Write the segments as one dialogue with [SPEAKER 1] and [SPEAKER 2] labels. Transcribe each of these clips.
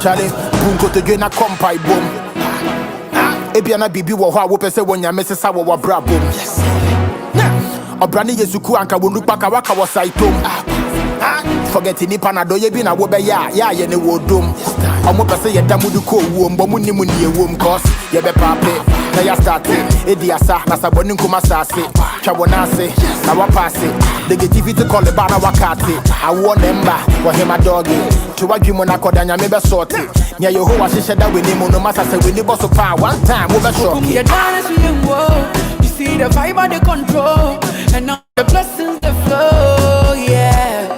[SPEAKER 1] Charlie, Bunko to Gena Compai Boom. Ebiana Bibi wa wo pese wonya mesesa wo bra boom. Yes. Obrani Yesuku anka wo nupaka waka wo saitom. Forget ni panado ye bi na wo be ya ye ne wo dom. Omo pese ye damudu ko wo mbo mu ni mu ni ewom cause ye be pape na ya start ediasa na saboni nkuma sase twa wona se na wa pass negativity call the bana wakati awo nemba wo hema doggy to wadwimo na kodanya me be sorti nya Yehowa hihye da weni mu no masa se weni boss pa one time wo be shock
[SPEAKER 2] you see the vibe and the control and now the blessings the flow yeah.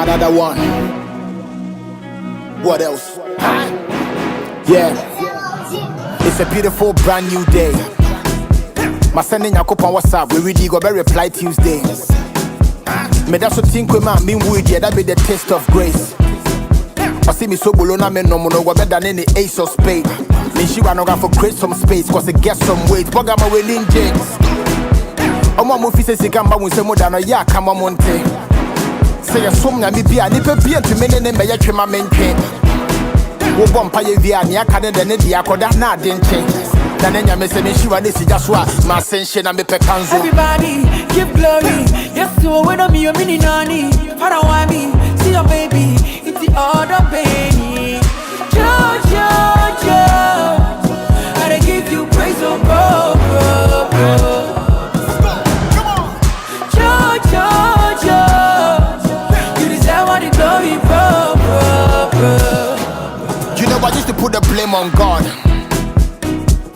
[SPEAKER 1] Another one. What else? Yeah. It's a beautiful brand new day. My sending Yakupon WhatsApp. We really go reply Tuesday. Me that's what think we man mean wood, yeah, that be the taste of grace. I see me so bolona me no mono better than any ace of spade. Me she wanna go for create some space, cause it gets some weight. Bug my winning James. Omo mo fi se gamba won se mo da no ya kama monte. Say a sum na me bia ni pe bia to me ne me ya twema mentwe. Wo bompa ye via ni aka de ne dia koda na de nche. Na nenya me se me shiwa de sija so a ma sense na me pe kanzo.
[SPEAKER 2] Everybody give glory. Yes to when I'm your mini nani. I don't want me. See your baby. It's the other baby. Jojo. I give you praise oh bro.
[SPEAKER 1] You know I used to put the blame on God.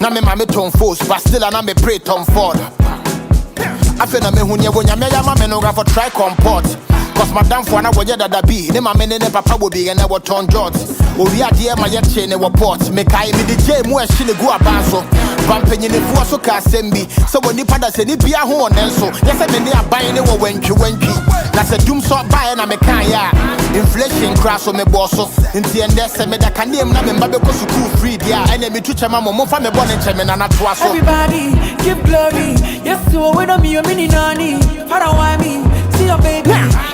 [SPEAKER 1] Now me mama turn force, but still I me pray Tom Ford. I feel na me hunya wonya me ya mama no for try comport. Cause madam for na wonya dada be, ne mama ne papa will be and I will turn jot. O we are dear my yet ne port. Me kai me the J mu ehye ne go abanso. Pampenye ne fu so ka sembi. So when ni pada se ni bia ho onenso. Yes me ne aban ne wo wantwi. Na se dum so buy na me kan ya. Inflation crash on me bosso. Inti ende se me da kanem na me mbabe ko school free dia. Ene me tuche mama mo fa me born nche na toa so.
[SPEAKER 2] Everybody give glory. Yes to when I'm your mini nani. I don't want me. See your baby.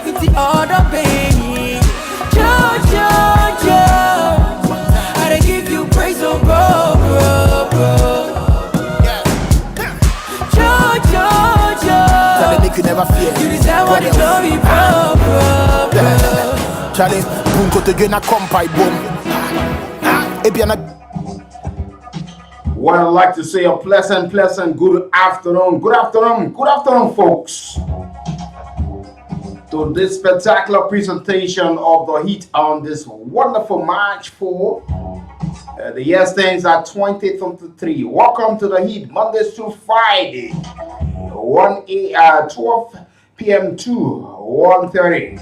[SPEAKER 2] It's the other baby. Jojo. I give you praise oh bro.
[SPEAKER 1] You never fear.
[SPEAKER 2] You deserve what the glory, bro.
[SPEAKER 1] Charlie, Bunko to Gena Compai Boom.
[SPEAKER 3] What I'd like to say a pleasant good afternoon. Good afternoon, folks. To this spectacular presentation of the Heat on this wonderful March 4. The year stands at 2023. Welcome to the Heat, Mondays to Friday. 12 p.m. to 1:30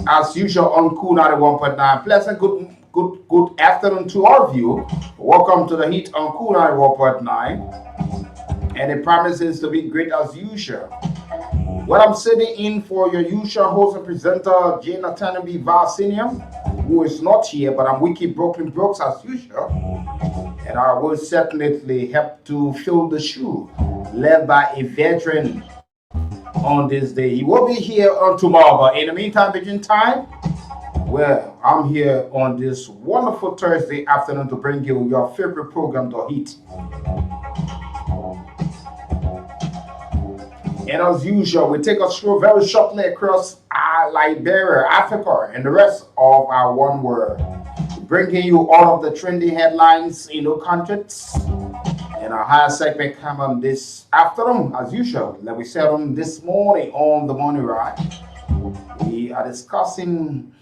[SPEAKER 3] as usual on Cool 91.9. Pleasant good afternoon to all of you. Welcome to the Heat on Cool 91.9, and it promises to be great as usual. Well, I'm sitting in for your usual host and presenter J. NATHANIEL Senior, who is not here, but I'm Wiki Brooklyn Brooks as usual, and I will certainly help to fill the shoe led by a veteran on this day. He will be here on tomorrow, but in the meantime, between time, Well, I'm here on this wonderful Thursday afternoon to bring you your favorite program, The Heat. And as usual, we take us through very shortly across Liberia, Africa, and the rest of our one world, bringing you all of the trendy headlines in the countries. And our higher segment come on this afternoon, as usual, like we said on this morning on the morning ride. We are discussing,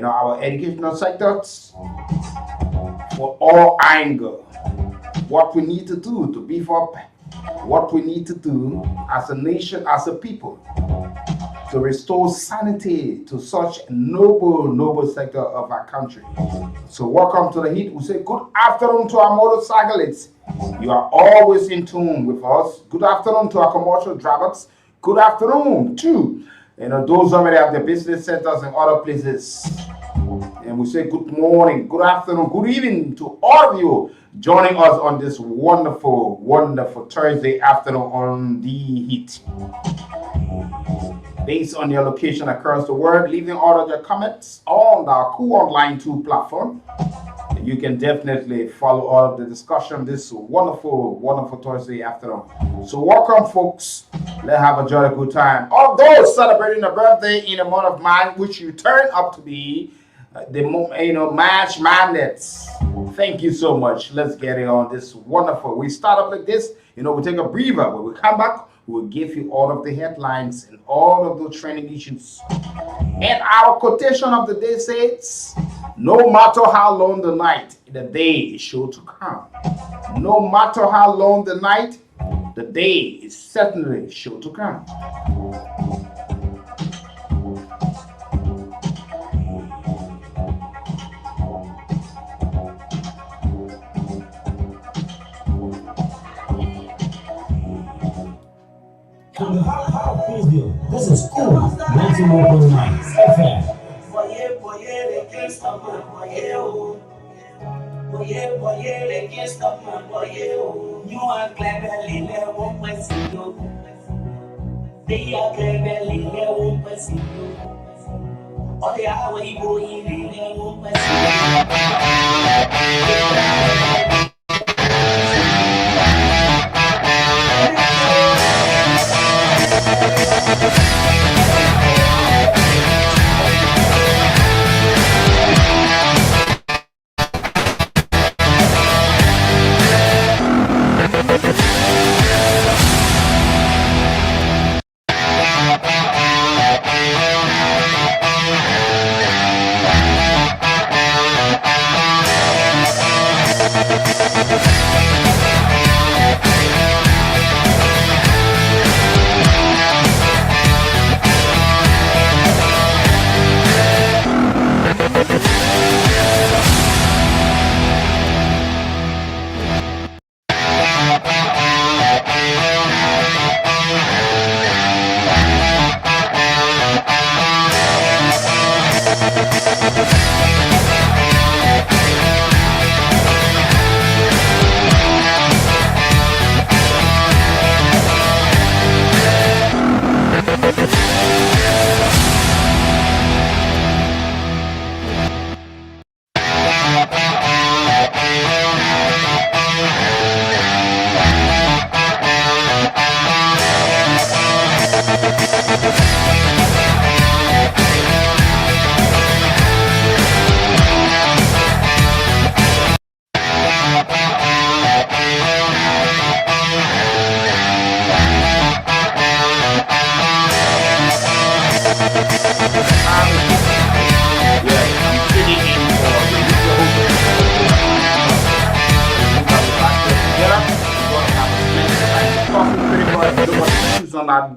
[SPEAKER 3] our educational sectors for all angles, what we need to do to beef up, what we need to do as a nation, as a people, to restore sanity to such noble sector of our country. So welcome to the Heat. We say good afternoon to our motorcyclists. You are always in tune with us. Good afternoon to our commercial drivers. Good afternoon to those already have the business centers and other places. And we say good morning, good afternoon, good evening to all of you joining us on this wonderful Thursday afternoon on the Heat. Based on your location across the world, leaving all of your comments on our Cool Online 2 platform. You can definitely follow all of the discussion this wonderful Thursday afternoon. So welcome, folks. Let's have a jolly good time. All those celebrating a birthday in the month of March, which you turn up to be March Madness. Thank you so much. Let's get it on this wonderful. We start up like this. We take a breather. When we come back, we'll give you all of the headlines and all of those trending issues. And our quotation of the day says, no matter how long the night, the day is sure to come. No matter how long the night, the day is certainly sure to come.
[SPEAKER 4] From the hot of Queensville, this is Cool 91.9 FM.
[SPEAKER 5] They can't stop my boy, they can't stop my boy. You are cleverly, they won't see you. They are cleverly, they won't see you. All the hour you go in, they won't see you.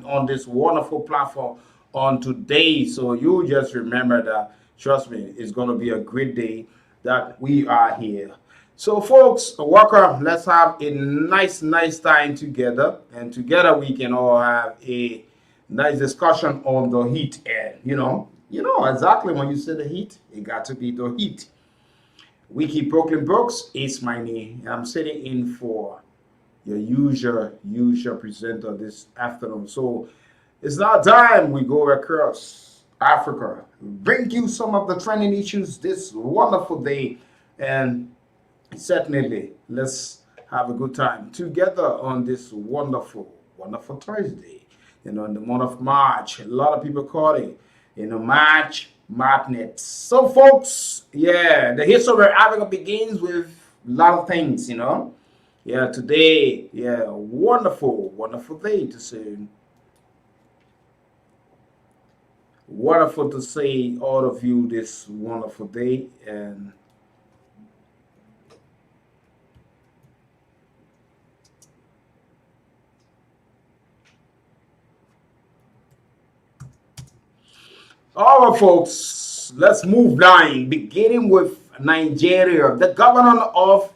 [SPEAKER 3] On this wonderful platform on today. So you just remember that, trust me, it's going to be a great day that we are here. So folks, welcome. Let's have a nice time together, and together we can all have a nice discussion on the heat. And you know exactly when you say the heat, it got to be the heat. Wiki Brooklyn Brooks is my name. I'm sitting in for your usual presenter this afternoon. So it's now time we go across Africa. Bring you some of the trending issues this wonderful day, and certainly let's have a good time together on this wonderful, wonderful Thursday. In the month of March, a lot of people call it, March Madness. So, folks, yeah, the history of Africa begins with a lot of things, Yeah, today, yeah, wonderful, wonderful day to see. Wonderful to see all of you this wonderful day, and all right, folks, let's move line, beginning with Nigeria. The governor of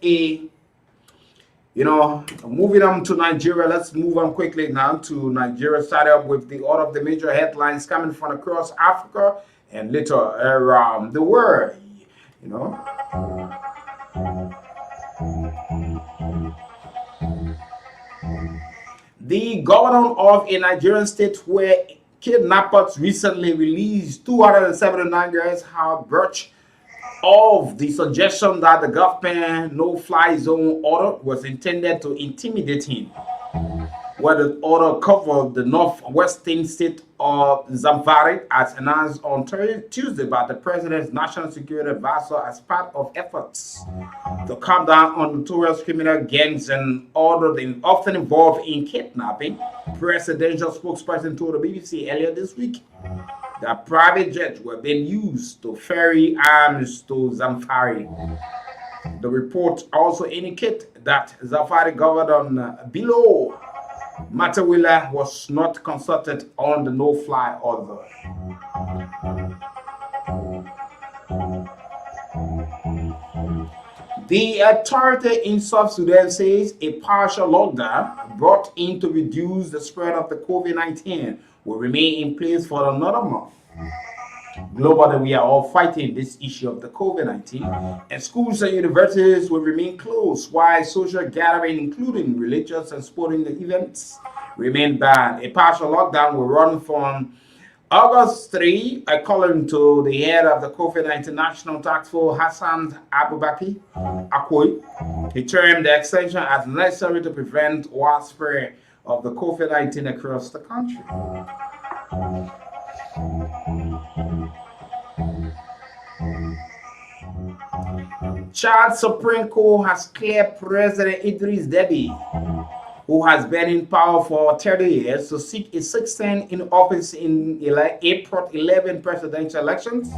[SPEAKER 3] moving on to Nigeria, let's move on quickly now to Nigeria. Start up with all of the major headlines coming from across Africa and later around the world, The governor of a Nigerian state where kidnappers recently released 279 guys have broached of the suggestion that the government no-fly zone order was intended to intimidate him, where the order covered the northwestern state of Zamfara, as announced on Tuesday by the president's national security advisor as part of efforts to calm down on notorious criminal gangs and order often involved in kidnapping. Presidential spokesperson told the BBC earlier this week that private jets were being used to ferry arms to Zamfara. The report also indicates that Zamfara Governor Bello Matawalle was not consulted on the no-fly order. The authority in South Sudan says a partial lockdown brought in to reduce the spread of the COVID-19 will remain in place for another month. Globally, we are all fighting this issue of the COVID-19, and schools and universities will remain closed while social gathering, including religious and sporting events, remain banned. A partial lockdown will run from August 3, according to the head of the COVID-19 National Task Force, Hassan Abubakar Akoy. He termed the extension as necessary to prevent widespread of the COVID-19 across the country. Chad Supreme Court has cleared President Idris Deby, who has been in power for 30 years, to seek a sixth term in office in April 11 presidential elections.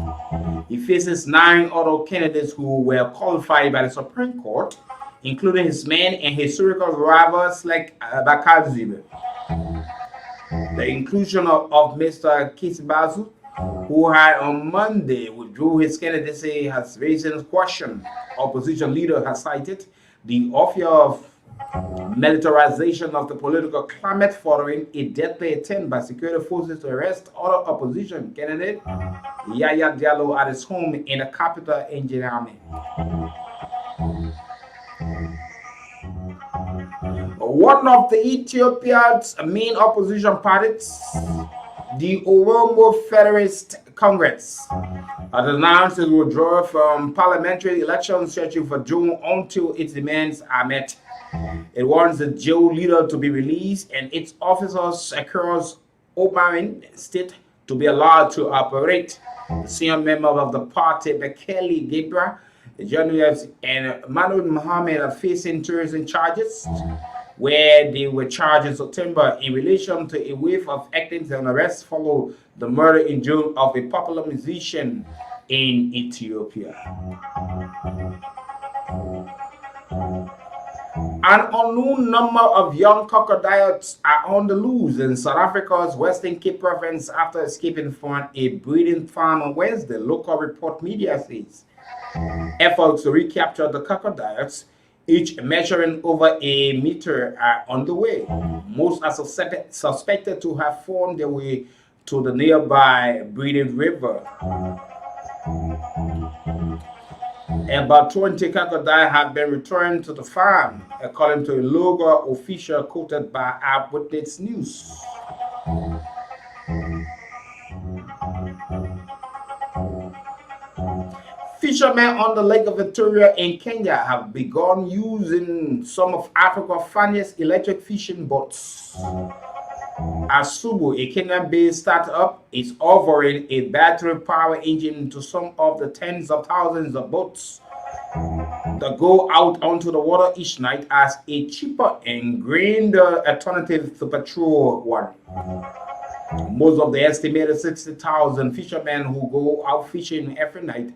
[SPEAKER 3] He faces 9 other candidates who were qualified by the Supreme Court, including his man and historical rivals like Bakazib. The inclusion of Mr. Kisibazu, who had on Monday withdrew his candidacy, has raised a question. Opposition leader has cited the offer of militarization of the political climate following a deadly attempt by security forces to arrest other opposition candidate Yaya Diallo at his home in the capital in Niamey. One of the Ethiopia's main opposition parties, the Oromo Federalist Congress, has announced its withdrawal from parliamentary elections scheduled for June until its demands are met. It wants the jail leader to be released and its officers across Omarin State to be allowed to operate. The senior member of the party, Bekele Gebra, journalists, and Manuel Mohammed are facing terrorism charges, where they were charged in September in relation to a wave of actions and arrests following the murder in June of a popular musician in Ethiopia. An unknown number of young crocodiles are on the loose in South Africa's Western Cape province after escaping from a breeding farm on Wednesday, local report media says. Efforts to recapture the crocodiles, each measuring over a meter, are underway. Most are suspected to have found their way to the nearby breeding river. About 20 crocodiles have been returned to the farm, according to a local official quoted by Eyewitness News. Fishermen on the Lake of Victoria in Kenya have begun using some of Africa's finest electric fishing boats. Asubu, a Kenyan-based startup, is offering a battery-powered engine to some of the tens of thousands of boats that go out onto the water each night as a cheaper and greener alternative to petrol one. Most of the estimated 60,000 fishermen who go out fishing every night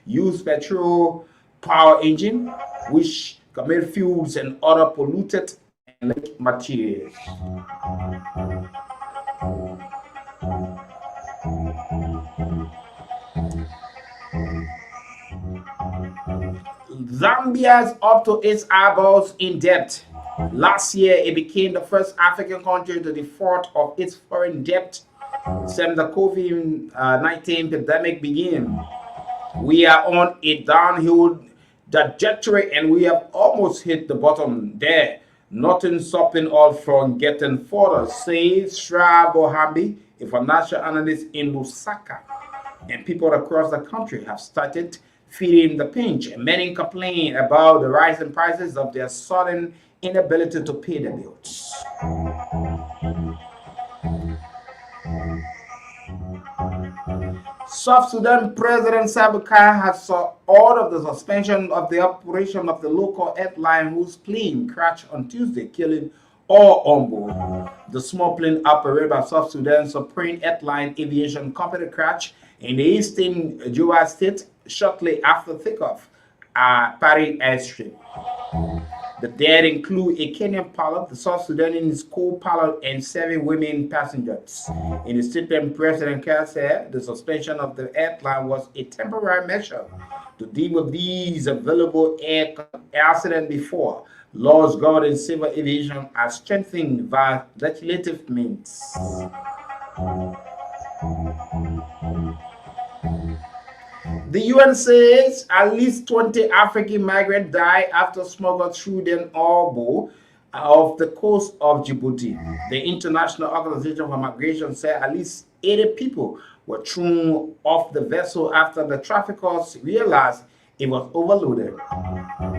[SPEAKER 3] use petrol power engine, which commit fuels and other polluted lake materials. Zambia's up to its eyeballs in debt. Last year, it became the first African country to default of its foreign debt since the COVID-19 pandemic began. We are on a downhill trajectory and we have almost hit the bottom there. Nothing stopping us from getting further, says Shra Bohambi, a financial analyst in Lusaka. And people across the country have started feeling the pinch. Many complain about the rising prices of their sudden inability to pay their bills. South Sudan President Salva Kiir has ordered the suspension of the operation of the local airline whose plane crashed on Tuesday, killing all on board. The small plane operated by South Sudan's Supreme Airline Aviation Company crashed in the eastern Juba state shortly after takeoff at Paris airstrip. The dead include a Kenyan pilot, the South Sudanese co-pilot, and 7 women passengers. In a statement, President Kiir said the suspension of the airline was a temporary measure to deal with these available air accidents before laws governing civil aviation are strengthened by legislative means. The UN says at least 20 African migrants died after smuggled through the Obo off the coast of Djibouti. The International Organization for Migration said at least 80 people were thrown off the vessel after the traffickers realized it was overloaded.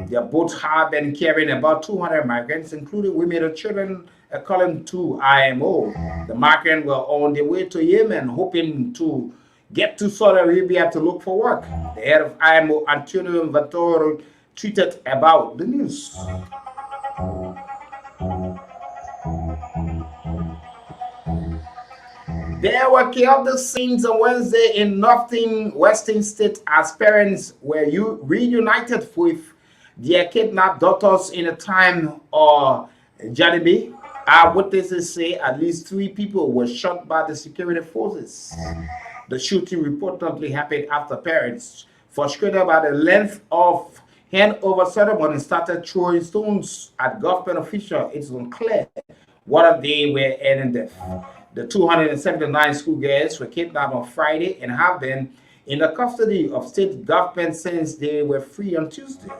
[SPEAKER 3] Their boat had been carrying about 200 migrants, including women and children, according to IMO. The migrants were on their way to Yemen, hoping to get to Saudi Arabia to look for work. The head of IMO, Antonio Vantori, tweeted about the news. There were chaotic scenes on Wednesday in northwestern state as parents were reunited with their kidnapped daughters in a time of Janibi. Eyewitnesses say at least 3 people were shot by the security forces. The shooting reportedly happened after parents, frustrated by the length of handover ceremony, started throwing stones at government officials. It's unclear whether they were ending death. The 279 schoolgirls were kidnapped on Friday and have been in the custody of state government since they were free on Tuesday.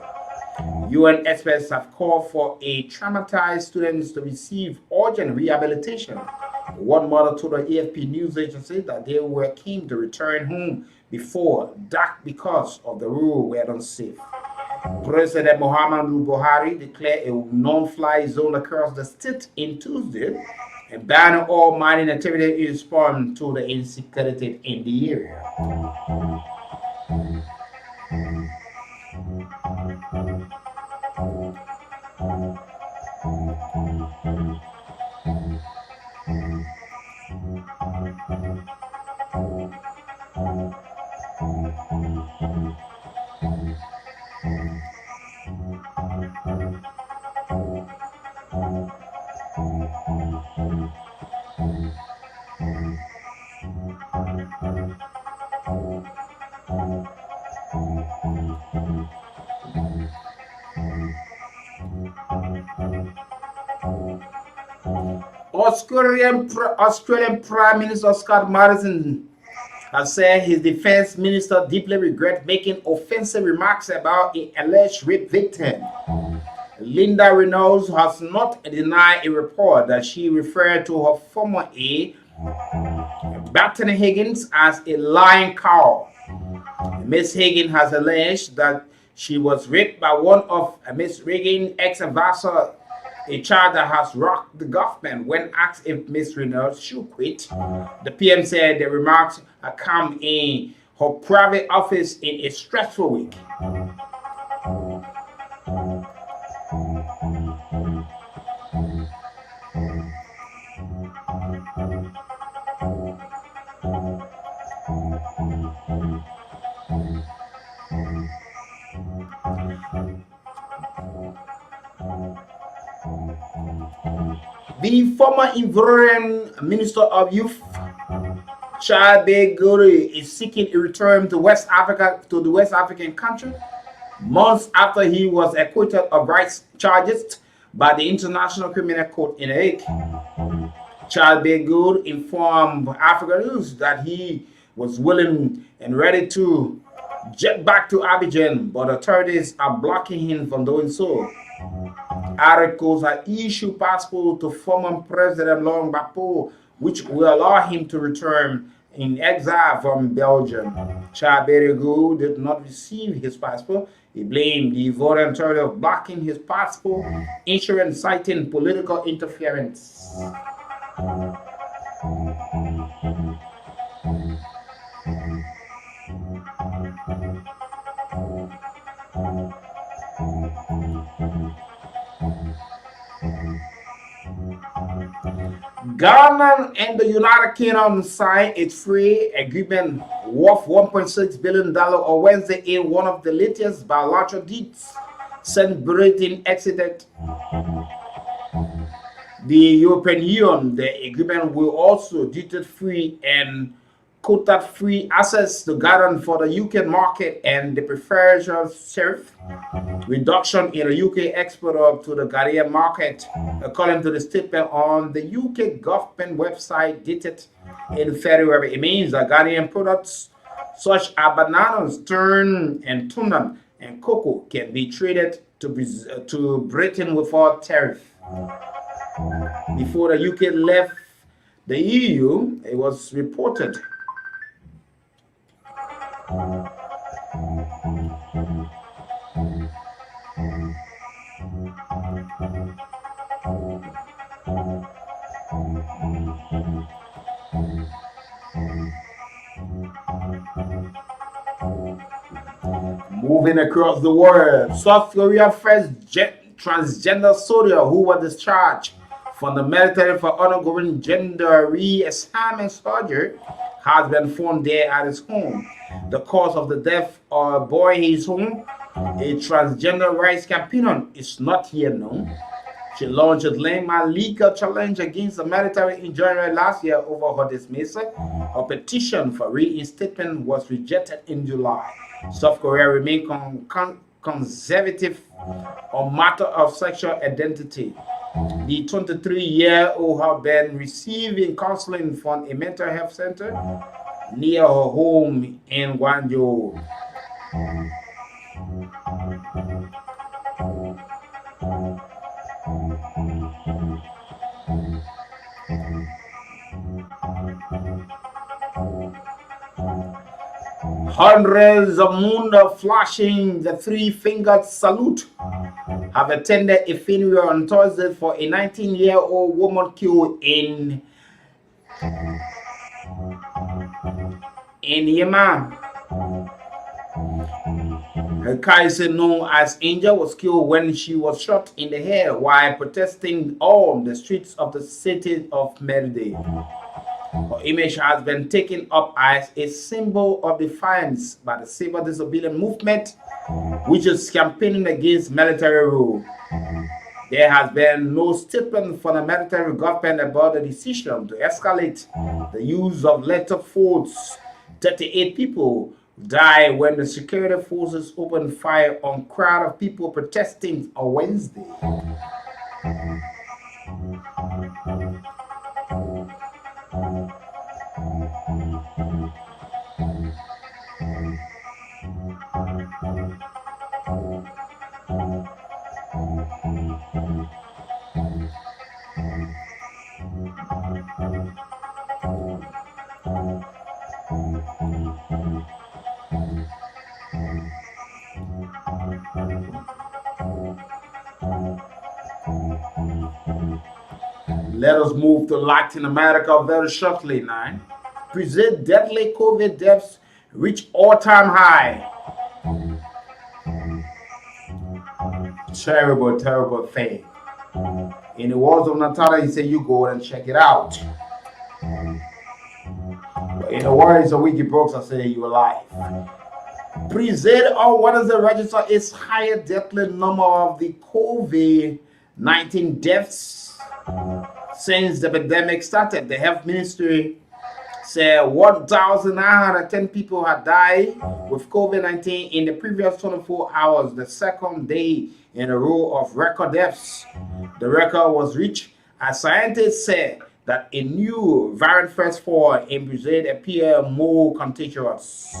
[SPEAKER 3] UN experts have called for traumatized students to receive urgent rehabilitation. One mother told the AFP news agency that they were keen to return home before dark because of the road were unsafe. President Muhammadu Buhari declared a non-fly zone across the state in Tuesday and banning all mining activity in response to the insecurity in the area. Australian Prime Minister Scott Morrison has said his defense minister deeply regrets making offensive remarks about an alleged rape victim. Linda Reynolds has not denied a report that she referred to her former aide, Bethany Higgins, as a lying cow. Miss Hagen has alleged that she was raped by one of Miss Reagan's ex-ambassador, a charge that has rocked the government. When asked if Miss Reynolds should quit, the PM said the remarks come in her private office in a stressful week. The former Ivorian Minister of Youth, Chadeguri, is seeking a return to West Africa, to the West African country, months after he was acquitted of rights charges by the International Criminal Court in The Hague. Chadeguri informed Africa News that he was willing and ready to jet back to Abidjan, but authorities are blocking him from doing so. Articles are issued passport to former President Laurent Gbagbo, which will allow him to return in exile from Belgium. Chadeguri did not receive his passport. He blamed the Ivorian authority of blocking his passport, insurance citing political interference. Ghana and the United Kingdom signed a free agreement worth $1.6 billion on Wednesday in one of the latest bilateral deals since Britain exited the European Union. The agreement will also duty-free and quota-free access to Ghana for the UK market and the preferential tariff reduction in the UK export to the Ghanaian market, according to the statement on the UK government website dated in February. It means that Ghanaian products such as bananas, turnip, and tuna and cocoa can be traded to Britain without tariff. Before the UK left the EU, it was reported moving across the world. South Korea first transgender soldier who was discharged from the military for undergoing gender reassignment surgery has been found dead at his home. The cause of the death of a boy in his home, a transgender rights campaign, is not yet known. She launched a landmark legal challenge against the military in January last year over her dismissal. Her petition for reinstatement was rejected in July. South Korea remains conservative on matter of sexual identity. The 23-year-old has been receiving counseling from a mental health center near her home in Guangzhou. Hundreds of moon flashing the three-fingered salute have attended a funeral on Thursday for a 19-year-old woman killed in Yemen. Her cousin, known as Angel, was killed when she was shot in the head while protesting on the streets of the city of Merida. Her image has been taken up as a symbol of defiance by the civil disobedience movement, which is campaigning against military rule. There has been no statement from the military government about the decision to escalate the use of lethal force. 38 people died when the security forces opened fire on a crowd of people protesting on Wednesday. Let us move to Latin America very shortly now. Brazil deadly COVID deaths reach all-time high. Terrible, terrible thing. In the words of Natalia, he said, you go and check it out. But in the words of Wikibooks, I say you're alive. Brazil on Wednesday registered its highest deathly number of the COVID-19 deaths since the pandemic started. The health ministry said 1,910 people had died with COVID-19 in the previous 24 hours, the second day in a row of record deaths. The record was reached as scientists said that a new variant first fall in Brazil appear more contagious.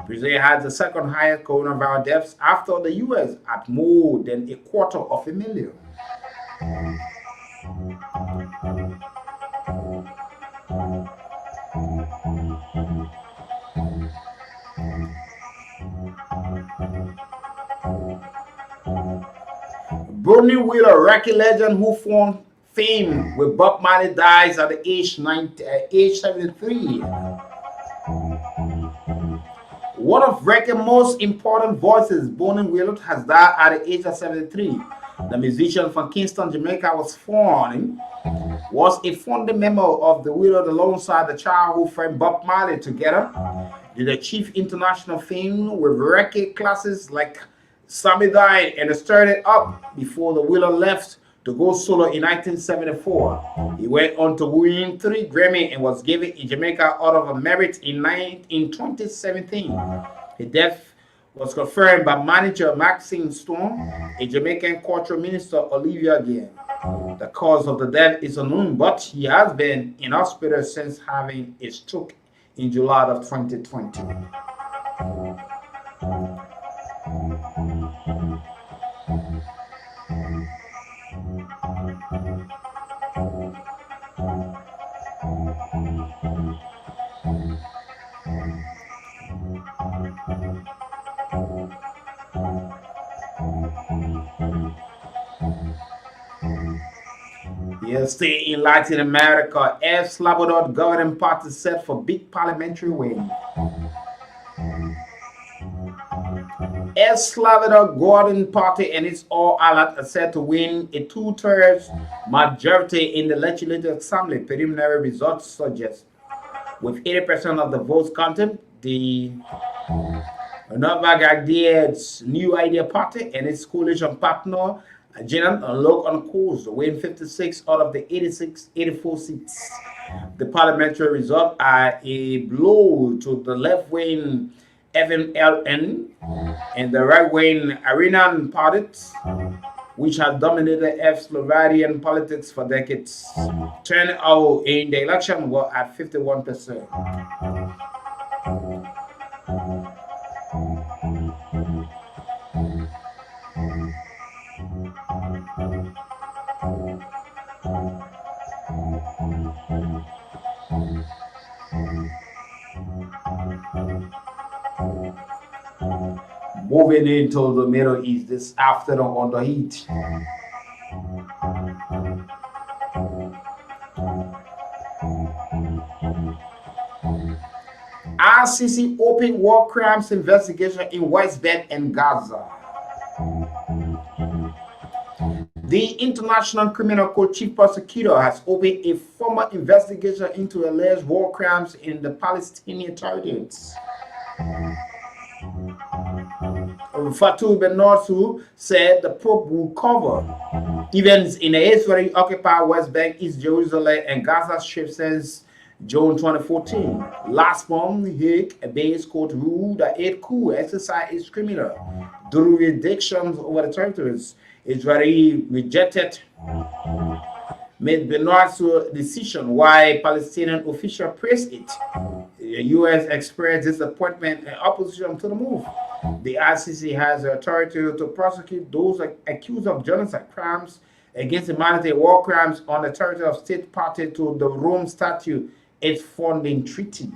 [SPEAKER 3] Brazil has the second highest coronavirus deaths after the US at more than 250,000. Bonnie Wheeler, record legend who formed fame with Bob Marley, dies at the age 73. One of record's most important voices, Bonnie Wheeler, has died at the age of 73. The musician from Kingston, Jamaica, was a founding member of the Wheeler alongside the childhood friend Bob Marley. Together, did achieve international fame with record classes like Sammy died and started up before the Wheeler left to go solo in 1974. He went on to win 3 Grammy and was given in Jamaica out of merit in 2017. His death was confirmed by manager Maxine Stone, a Jamaican cultural minister Olivia Gale. The cause of the death is unknown, but he has been in hospital since having a stroke in July of 2020. Stay in Latin America. El Salvador governing party set for big parliamentary win. El Salvador governing party and its all-allies are set to win a 2/3 majority in the Legislative Assembly. Preliminary results suggest, with 80% of the votes counted, the Nova Gagdied's New Idea Party and its coalition partner Jinan Loc on course win 56 out of the 84 seats. The parliamentary results are a blow to the left-wing FMLN and the right-wing Arenan parties, which have dominated Slovakian politics for decades. Turnout in the election was at 51%. Moving into the Middle East this afternoon on the heat. ICC open war crimes investigation in West Bank and Gaza. The International Criminal Court Chief Prosecutor has opened a formal investigation into alleged war crimes in the Palestinian territories. Fatou Ben-Nasser said the probe will cover events in the Israeli-occupied West Bank, East Jerusalem, and Gaza Strip since June 2014. Last month, Hague-based court ruled that aid coup exercise is criminal. Jurisdictions over the territories Israeli rejected made Ben-Nasser's decision, while Palestinian officials praised it. The U.S. expressed disappointment and opposition to the move. The ICC has the authority to prosecute those accused of genocide crimes against humanity, war crimes on the territory of state party to the Rome Statute, its founding treaty.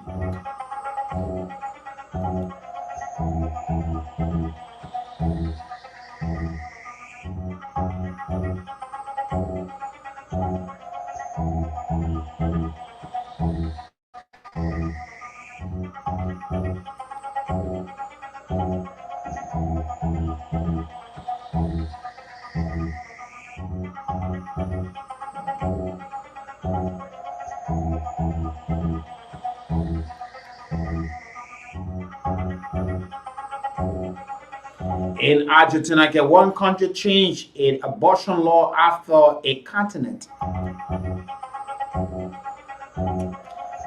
[SPEAKER 3] In Argentina, one country changed its abortion law after a continent.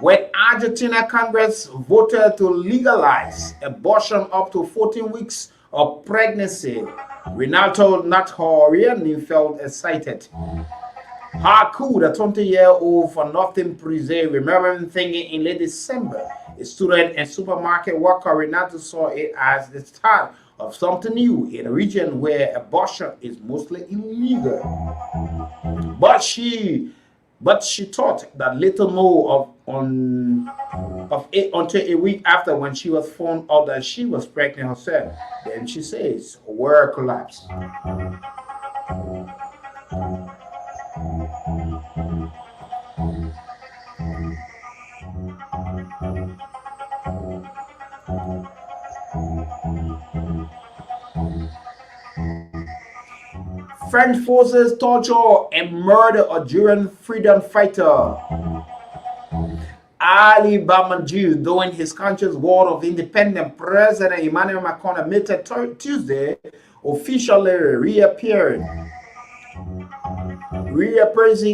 [SPEAKER 3] When Argentina Congress voted to legalize abortion up to 14 weeks of pregnancy, Renato Nathaniel felt excited. How could a 20-year-old for nothing prison remember thinking in late December? A student and supermarket worker, Renato saw it as the start of something new in a region where abortion is mostly illegal. But she thought that little more of it until a week after, when she was found out that she was pregnant herself. Then she says, world collapsed. French forces torture and murder a Algerian freedom fighter, Ali Bamanjou, during his country's war of independence. President Emmanuel Macron admitted Tuesday officially reappearing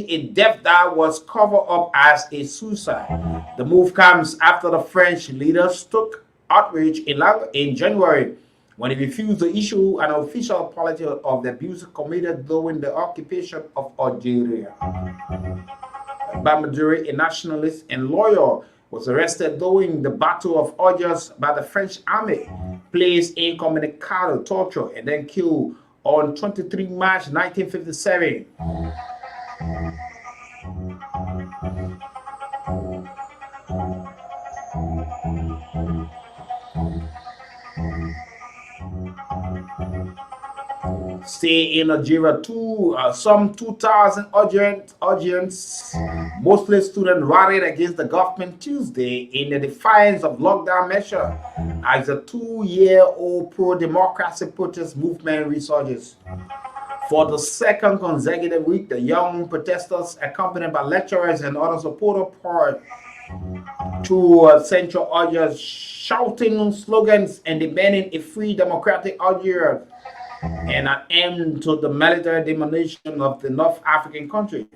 [SPEAKER 3] a death that was covered up as a suicide. The move comes after the French leaders took outrage in January when he refused to issue an official apology of the abuse committed during the occupation of Algeria. Bamadjouri, a nationalist and lawyer, was arrested during the Battle of Algiers by the French army, placed incommunicado torture, and then killed on 23 March 1957. Stay in Algeria, some 2,000 Algerians, mostly students, rallied against the government Tuesday in the defiance of lockdown measures as the 2-year-old pro-democracy protest movement resurges. For the second consecutive week, the young protesters, accompanied by lecturers and other supporters, poured to Central Algiers, shouting slogans and demanding a free democratic Algeria and an end to the military domination of the North African country.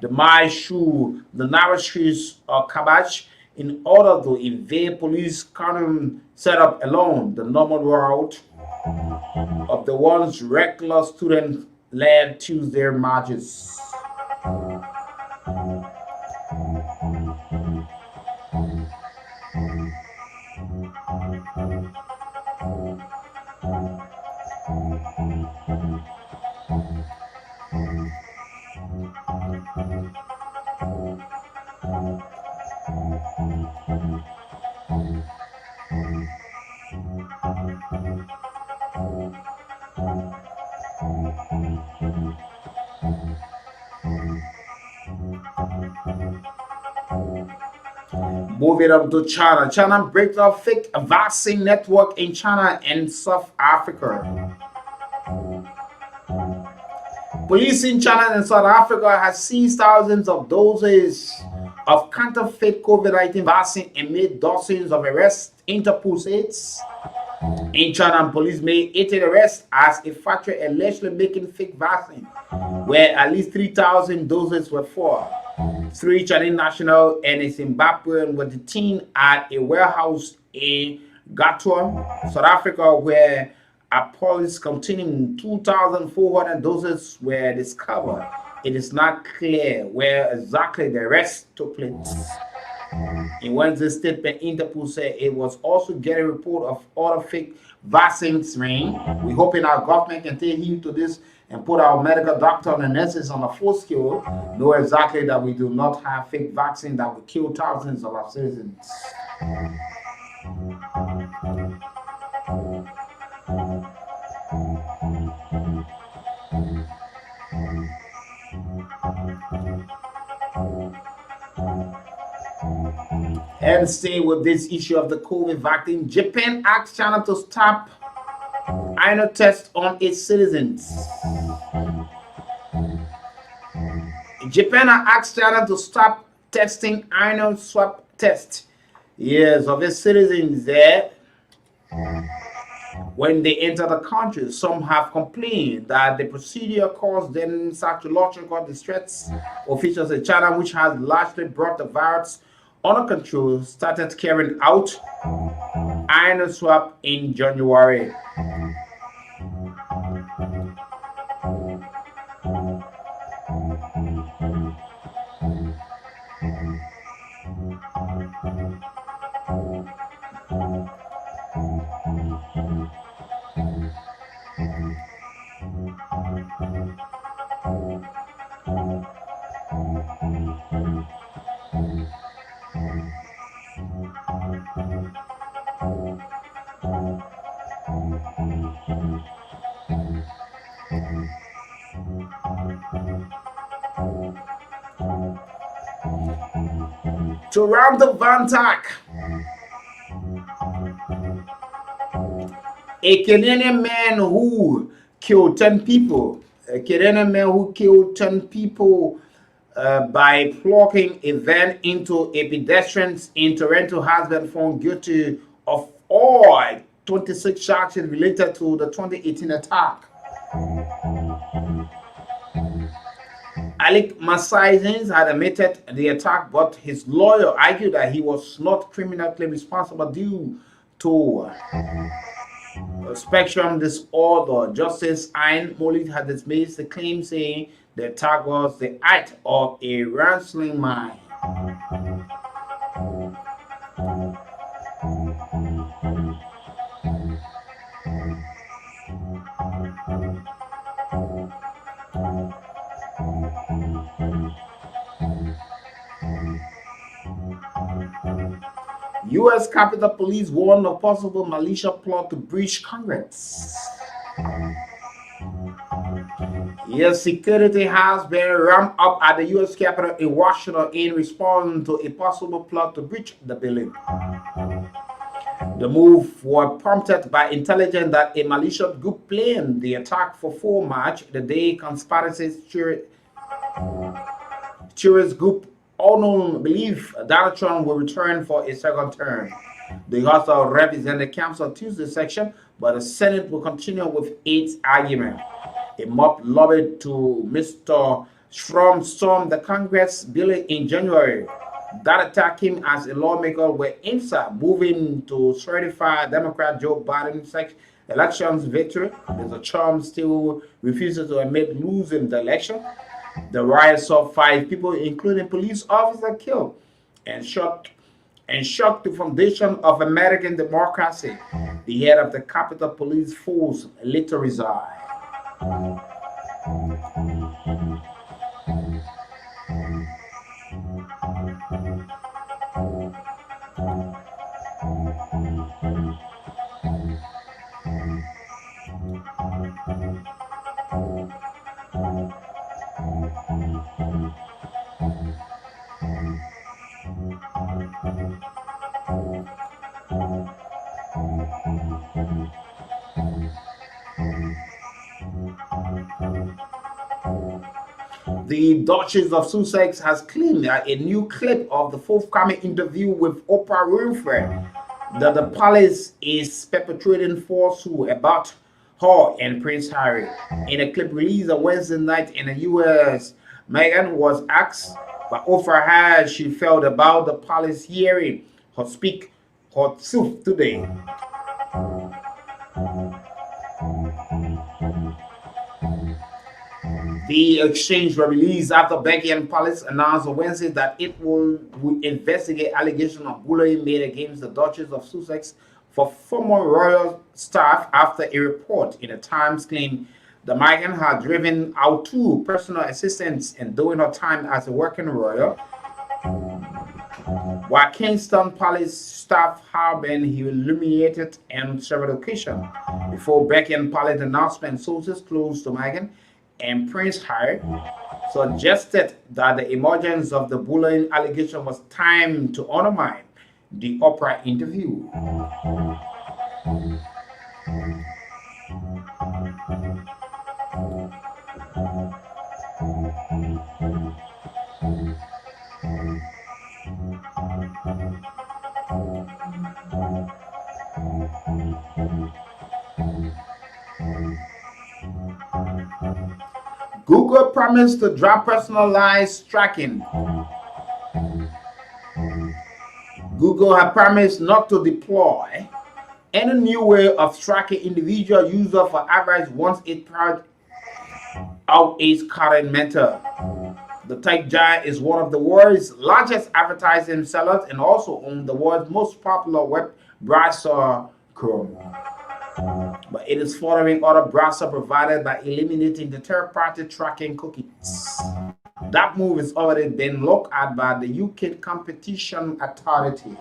[SPEAKER 3] The march through the narrow streets of Kabach in order to evade police cordon set up along the normal route of the once regular student-led Tuesday marches. Moving up to China. China breaks up fake vaccine network in China and South Africa. Police in China and South Africa have seized thousands of doses of counterfeit COVID-19 vaccine and made dozens of arrests, Interpol says. In China, police made 18 arrests as a factory allegedly making fake vaccine, where at least 3,000 doses were for. 3 Chinese nationals and a Zimbabwean were detained at a warehouse in Gauteng, South Africa, where a police containing 2,400 doses were discovered. It is not clear where exactly the arrest took place. In Wednesday's statement, Interpol said it was also getting a report of other fake vaccines. We're hoping our government can take heed to this and put our medical doctors and nurses on a full scale, know exactly that we do not have fake vaccine that will kill thousands of our citizens. And stay with this issue of the COVID vaccine. Japan asked China to stop annual tests on its citizens. Japan asked China to stop testing annual swab tests, of its citizens there. when they enter the country. Some have complained that the procedure caused them psychological distress. Officials in China, which has largely brought the virus under control, started carrying out iron swab in January. To round the Van Tack, a Canadian man who killed 10 people, by plugging a van into a pedestrian in Toronto has been found guilty of all 26 charges related to the 2018 attack. Alec Massizens had admitted the attack, but his lawyer argued that he was not criminally responsible due to spectrum disorder. Justice Ayn Molit had dismissed the claim, saying the attack was the act of a wrestling mind. U.S. Capitol Police warned of possible militia plot to breach Congress. Yes, security has been ramped up at the U.S. Capitol in Washington in response to a possible plot to breach the building. The move was prompted by intelligence that a malicious group planned the attack for 4 March, the day conspiracy theorist group unknown believe Donald Trump will return for a second term. The House of Representatives canceled Tuesday session, but the Senate will continue with its argument. A mob lobbied to Mr. Trump storm the Congress building in January. That attack came as a lawmaker were inside moving to certify Democrat Joe Biden's elections victory. Mr. Trump still refuses to admit losing the election. The riot saw 5 people, including police officers, killed and shocked the foundation of American democracy. The head of the Capitol Police Force later resigned. The Duchess of Sussex has claimed a new clip of the forthcoming interview with Oprah Winfrey that the palace is perpetrating falsehood about her and Prince Harry. In a clip released on Wednesday night in the U.S., Meghan was asked by Oprah how she felt about the palace hearing her speak her truth today. The exchange was released after Buckingham Palace announced on Wednesday that it will investigate allegations of bullying made against the Duchess of Sussex for former royal staff after a report in the Times claimed that Meghan had driven out 2 personal assistants and during her time as a working royal, while Kingston Palace staff have been humiliated on several occasions. Before Buckingham Palace announcement, sources close to Meghan and Prince Harry suggested that the emergence of the bullying allegation was time to undermine the Oprah interview. Google promised to drop personalized tracking. Google had promised not to deploy any new way of tracking individual users for average once it proud of its current method. The tech giant is one of the world's largest advertising sellers and also owns the world's most popular web browser, Chrome. But it is following other browser providers by eliminating the third-party tracking cookies. That move has already been looked at by the UK Competition Authority.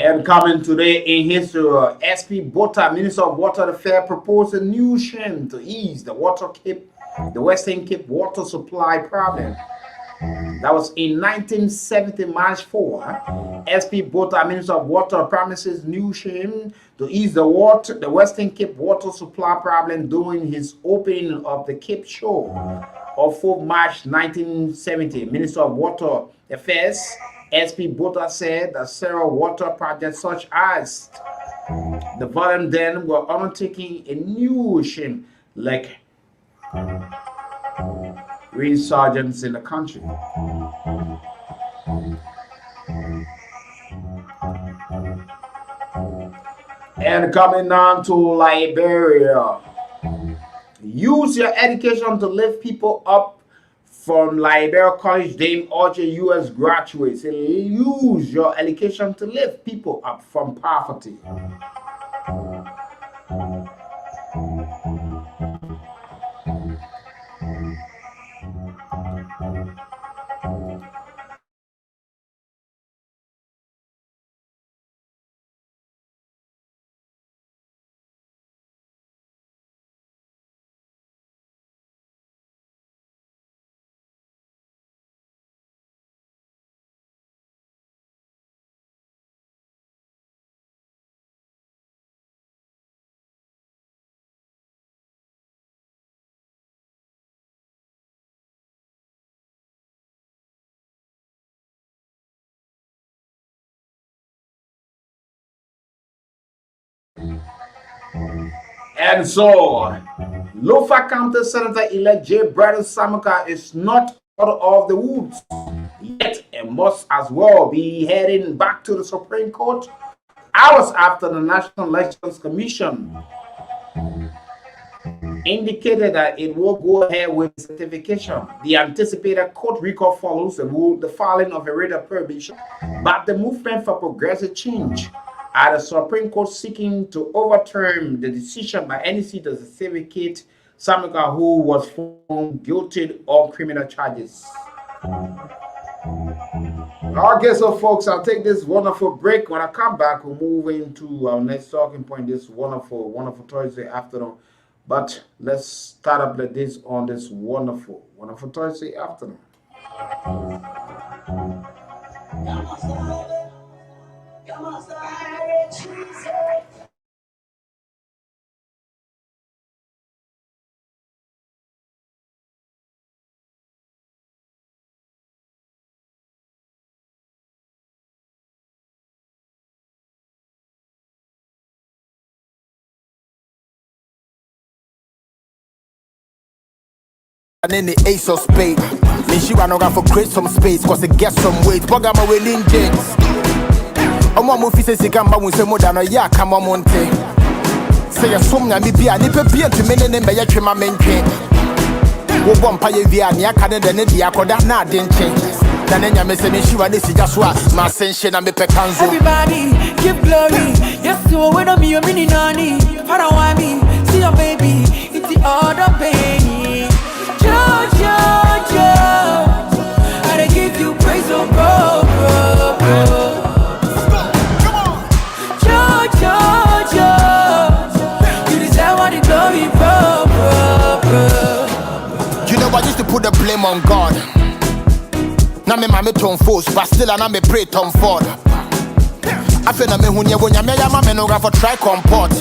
[SPEAKER 3] And coming today in history, SP Bota, Minister of Water Affairs, proposed a new scheme to ease the Western Cape water supply problem. That was in 1970, March 4. SP Bota, Minister of Water, promises new scheme to ease the Western Cape water supply problem during his opening of the Cape Show of 4 March 1970. Minister of Water Affairs SP Bota said that several water projects such as the volume then were undertaking a new scheme like resurgence in the country. And coming on to Liberia, use your education to lift people up. From Liberia College, Dame urges U.S. graduates, use your education to lift people up from poverty. And so, Lofa County Senator-elect J. Braden Samuka is not out of the woods yet and must as well be heading back to the Supreme Court hours after the National Elections Commission indicated that it will go ahead with certification. The anticipated court recall follows the filing of a writ of prohibition, but the movement for progressive change at the Supreme Court seeking to overturn the decision by NEC to certificate Samuka, who was found guilty of criminal charges. Okay, so folks, I'll take this wonderful break. When I come back, we'll move into our next talking point this wonderful Thursday afternoon. But let's start up like this on this wonderful Thursday afternoon.
[SPEAKER 1] And then the ace of spades. Then she ran around for create some space, cause it gets some weight. Bugger my willing jigs. I'm one movie says he can bounce more than a yak, come on Monte. Say a sum, and be a nipper beer to men and by a trim my main king. Wo one pay via near Canada and the Akoda, not didn't change. Then I message she was this just what my sensation and me pecanzo.
[SPEAKER 2] Everybody give glory, yes, so when I'm your mini nanny, para why me, see your baby, it's the other baby. Jojo, I give you praise, oh bro, bro, bro. Jojo, you deserve all the glory, bro, bro, bro.
[SPEAKER 1] You know I used to put the blame on God. Now me mama turn force, but still I me pray Tom Ford. I feel na me hunya wonya me ya mama no ga for try comport.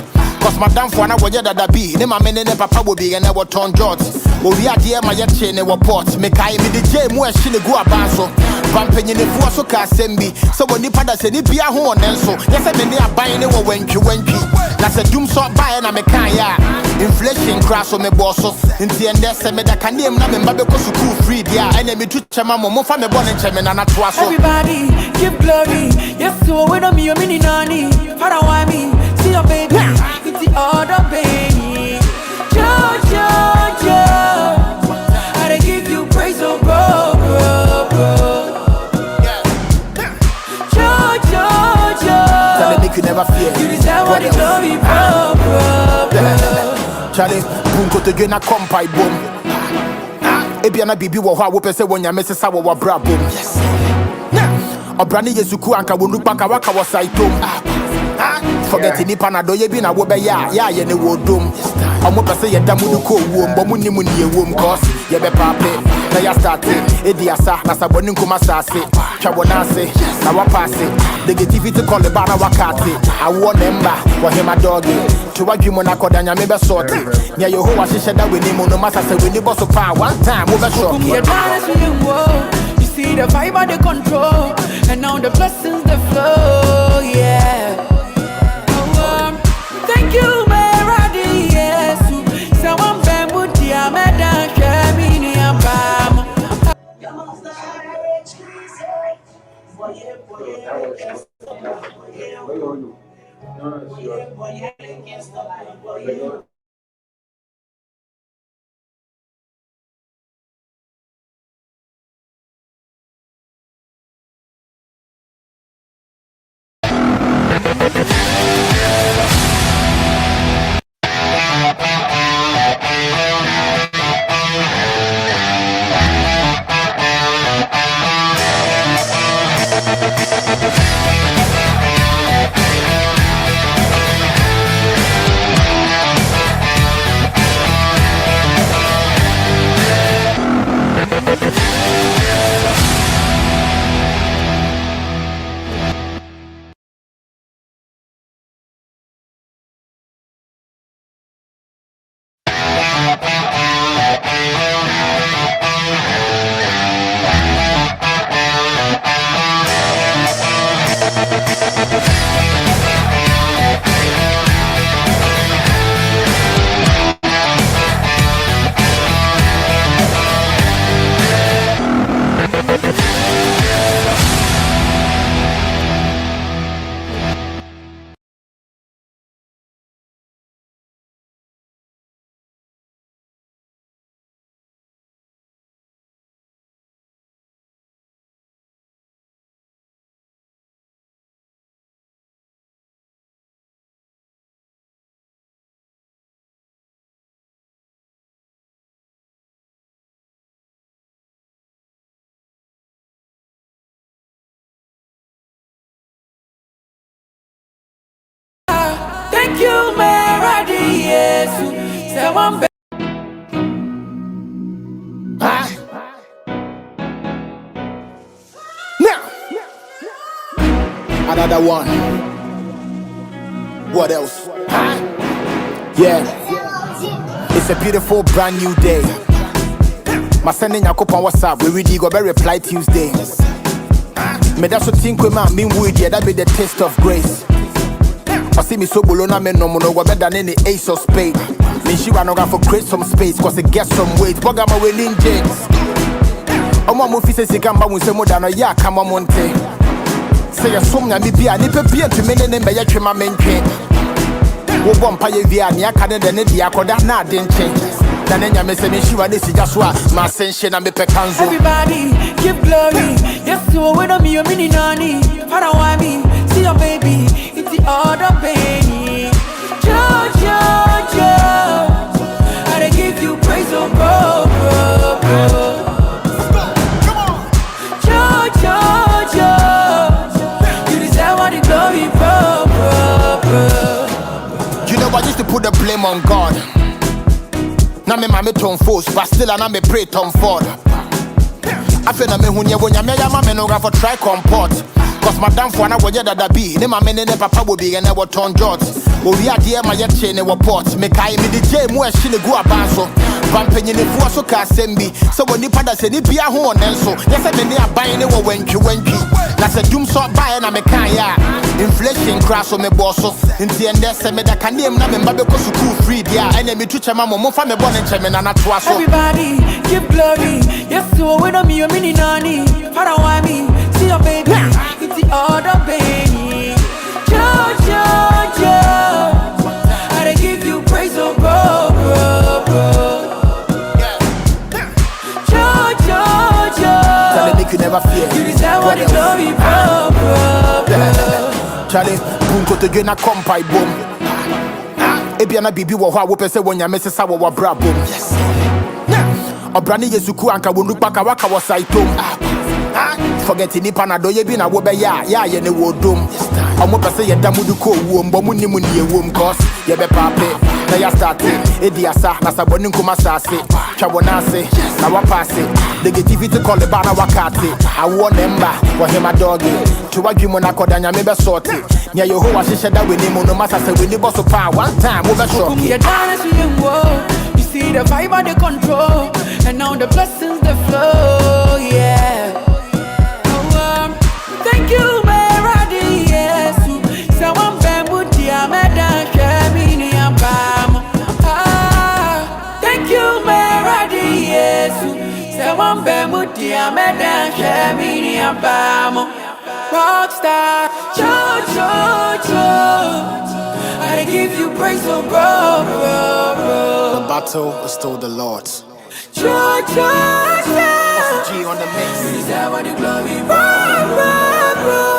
[SPEAKER 1] Cause madam for na wonya dada be, ne mama ne papa will be and I will turn jot. Wo we are my yet ne wo port. Me kai me the J mu e shine go abanso. Pampenye ne fu so ka sembi. So when ni pada se ni bia ho onenso. Yes me ne aban ne wo wentwi. Na se dum so buy na me kan ya. Inflation crash on me bosso. Inti ende se me da kanem na me mbabe ko school free dia. Ene me tu chema mo fa me born nche me na toa so.
[SPEAKER 2] Everybody give glory. Yes, so when I'm your mini nanny. Para why me? See your baby. It's the other baby. Jojo, I give you praise, oh bro, bro, bro. Jojo,
[SPEAKER 1] Tell me make you never fear.
[SPEAKER 2] you deserve all the glory, bro, bro, bro.
[SPEAKER 1] Charlie, bunko to gena kompai boom. Ebi na bibi wo ha wo pese wonya mesesa wo bra boom. Yes. Obrani yesuku anka wonu paka waka wo saitom. Forget nipa na doye bi na wo be ya ye ne wo dom. Omo pese ye damu du ko wo mbo munni mu ne wo cause ye be pape na ya start edi asa na saboni nkoma sase twa na ase na wa pass negativity call the bana wakati awo nemba wo hema doggy to wadwimo na kodanya me be sort nya yehowa hihye da weni mu no masa se weni boss pa one time wo be shock
[SPEAKER 2] You see the vibe and the control, and now the blessings they flow, yeah. Thank you, Meradi, yes. Someone bamboo, dear, madam, Shamini, and Bam. Thank you, Meradi, yes. Someone
[SPEAKER 1] now another one. What else? Yeah, it's a beautiful brand new day. My sending Yakopon WhatsApp, we really go very reply Tuesday. Me that's what think we man mean wood, yeah, that be the taste of grace. I see me so bolona me no mono better than any ace of spade. Me she run over for create some space, cause it gets some weight. Bug my willing James. Omo mo fi se sikamba mu se mo da no ya kama monte. Say ya som nya mi bia ni pe bia to me ne me ya twema mentwe. Wo bom pa ye via ni aka de ne dia koda na ade nche. Na ne nya me se me shiwa de sija so a ma sense na me pe kanzo.
[SPEAKER 2] Everybody give glory. Yes, so when I'm your mini nanny. Para why me? See your baby, it's the other baby. Jojo, I dey give you praise, oh bro, bro, bro. Jojo, you deserve all the glory, bro, bro, bro.
[SPEAKER 1] You know I used to put the blame on God. Now me mama turn force, but still I me pray Tom Ford. I feel na me hunya wonya me ya mama no ga for try comport. Cause madam for na wonya dada bi, ne mama ne papa wo bi na wo turn jot. Wo wi ade ma ye che ne wo port. Me kai me di je mu a hye ne gu abanso. Pampanyi ne fu so ka sembi. So woni pada se ni bia ho onenso. Yes me ne aban ne wo wantwi. Na se dum so bae na me kan ya. Inflation crash so me bosso. Nti ende se me da kanem na me mba be ko school free dia. Ene me tu chema mo fa me bon nche me na na to aso.
[SPEAKER 2] Everybody give glory. Yes, so when I'm your mini nanny. Para why me? See your baby. It's the other baby. Jojo, I dey give you praise, oh bro, bro, bro. Jojo,
[SPEAKER 1] Tell me make you never fear.
[SPEAKER 2] you deserve all the glory, bro, bro, bro.
[SPEAKER 1] Charlie, bunko to gena kompai boom. Ebiana bibi wo ho a wo pese wonya mesesa wo bra boom. Yes. Obrani yesuku anka wonu paka waka wo saitom. Forget ni panado ye bi na wo be ya ye ne wo dom. Omo pese ye damudu ko wo mbo mu ni mu ni ewom cause ye be pape na ya start ediasa na saboni nkoma sase twa wona ase na wa passe negativity call the bana wakati awo nemba wo hema doggy to wadwimo na kodanya me be sorti nya yehowa hihye da weni mu no masase weni boso pa one time wo be shock
[SPEAKER 2] You dance with you, whoa. You see the vibe and the control, and now the blessings they flow, yeah. Oh, thank you, Meradi, yes. Someone bambuti ameda shemini ambam. Thank you, Meradi, yes. Someone bambuti ameda shemini ambam. Rockstar, Jojo. I give you praise, oh bro, bro, bro.
[SPEAKER 1] the battle is still the Lord's.
[SPEAKER 2] G on
[SPEAKER 1] the mix.
[SPEAKER 2] You deserve all the glory, bro, bro, bro.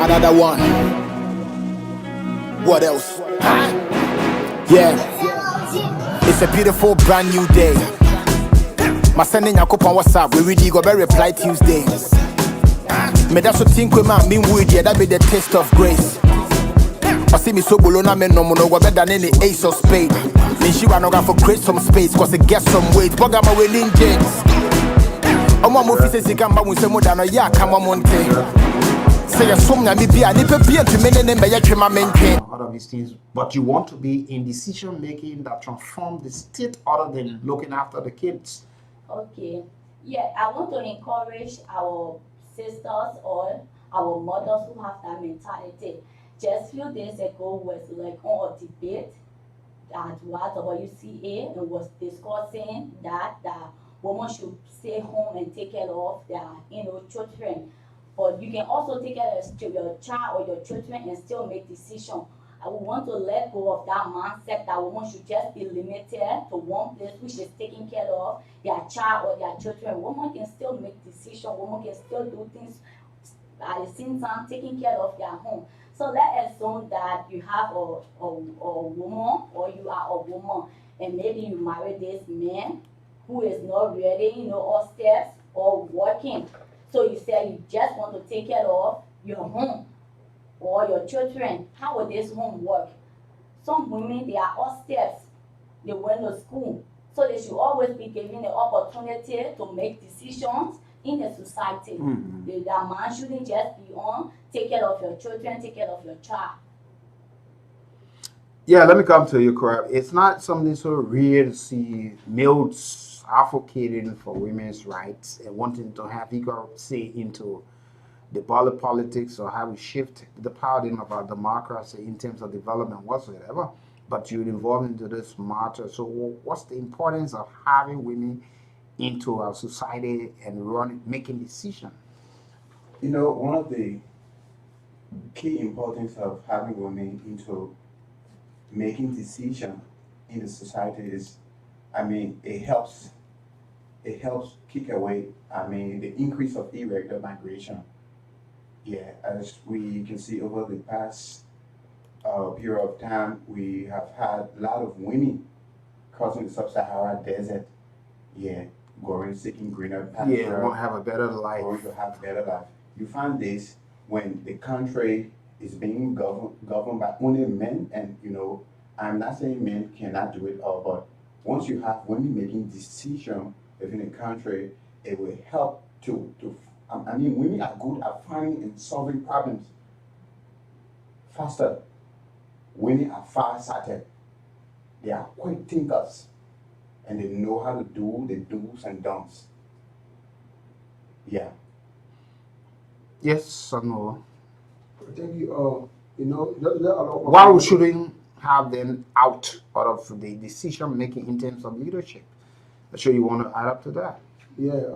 [SPEAKER 1] Another one. What else? Yeah. It's a beautiful brand new day. My sending Yakupon WhatsApp. We really go reply Tuesday. Me that's what think we man mean with yeah, that be the taste of grace. I see me so bolona me no go better than any ace of spade. Me she wanna go for create some space cause it gets some weight. Boga my winning James. Omo mo fi se sika mba mu se mo da no ya ka mo monte. Say some na me bia ni pe bia to me ne me ya twema mentwe.
[SPEAKER 3] All of these things, but you want to be in decision making that transform the state other than looking after the kids.
[SPEAKER 6] Okay. Yeah, I want to encourage our sisters or our mothers who have that mentality. Just few days ago was like on a debate at what WCA and was discussing that the woman should stay home and take care of their children. But you can also take care of your child or your children and still make decisions. I would want to let go of that mindset that women should just be limited to one place, which is taking care of their child or their children. Women can still make decisions. Women can still do things at the same time, taking care of their home. So let's assume that you have a woman or you are a woman and maybe you marry this man who is not ready, all steps or working. So you say you just want to take care of your home or your children. How will this home work? Some women, they are all steps. They went to school. So they should always be given the opportunity to make decisions in the society. Mm-hmm. That man shouldn't just be on, take care of your children, take care of your child.
[SPEAKER 3] Yeah, let me come to you, Crab. It's not something so rare to see males advocating for women's rights and wanting to have equal say into the body politics or how we shift the paradigm of our democracy in terms of development whatsoever. But you're involved into this matter. So what's the importance of having women into our society and making decisions?
[SPEAKER 7] You know, one of the key importance of having women into making decisions in the society is, it helps kick away, the increase of irregular migration. Yeah, as we can see over the past period of time, we have had a lot of women crossing the sub-Sahara desert, yeah, going seeking greener pasture.
[SPEAKER 3] Yeah, want to have a better life.
[SPEAKER 7] Going to have better life. You find this when the country is being governed by only men, and I'm not saying men cannot do it all, but once you have women making decisions within a country, it will help women are good at finding and solving problems faster. Women are far-sighted. They are quick thinkers, and they know how to do the do's and don'ts. Yeah.
[SPEAKER 3] Yes or no?
[SPEAKER 8] Thank you. There are a lot of
[SPEAKER 3] Why we shouldn't have them out of the decision making in terms of leadership? I'm sure you want to add up to that.
[SPEAKER 8] Yeah.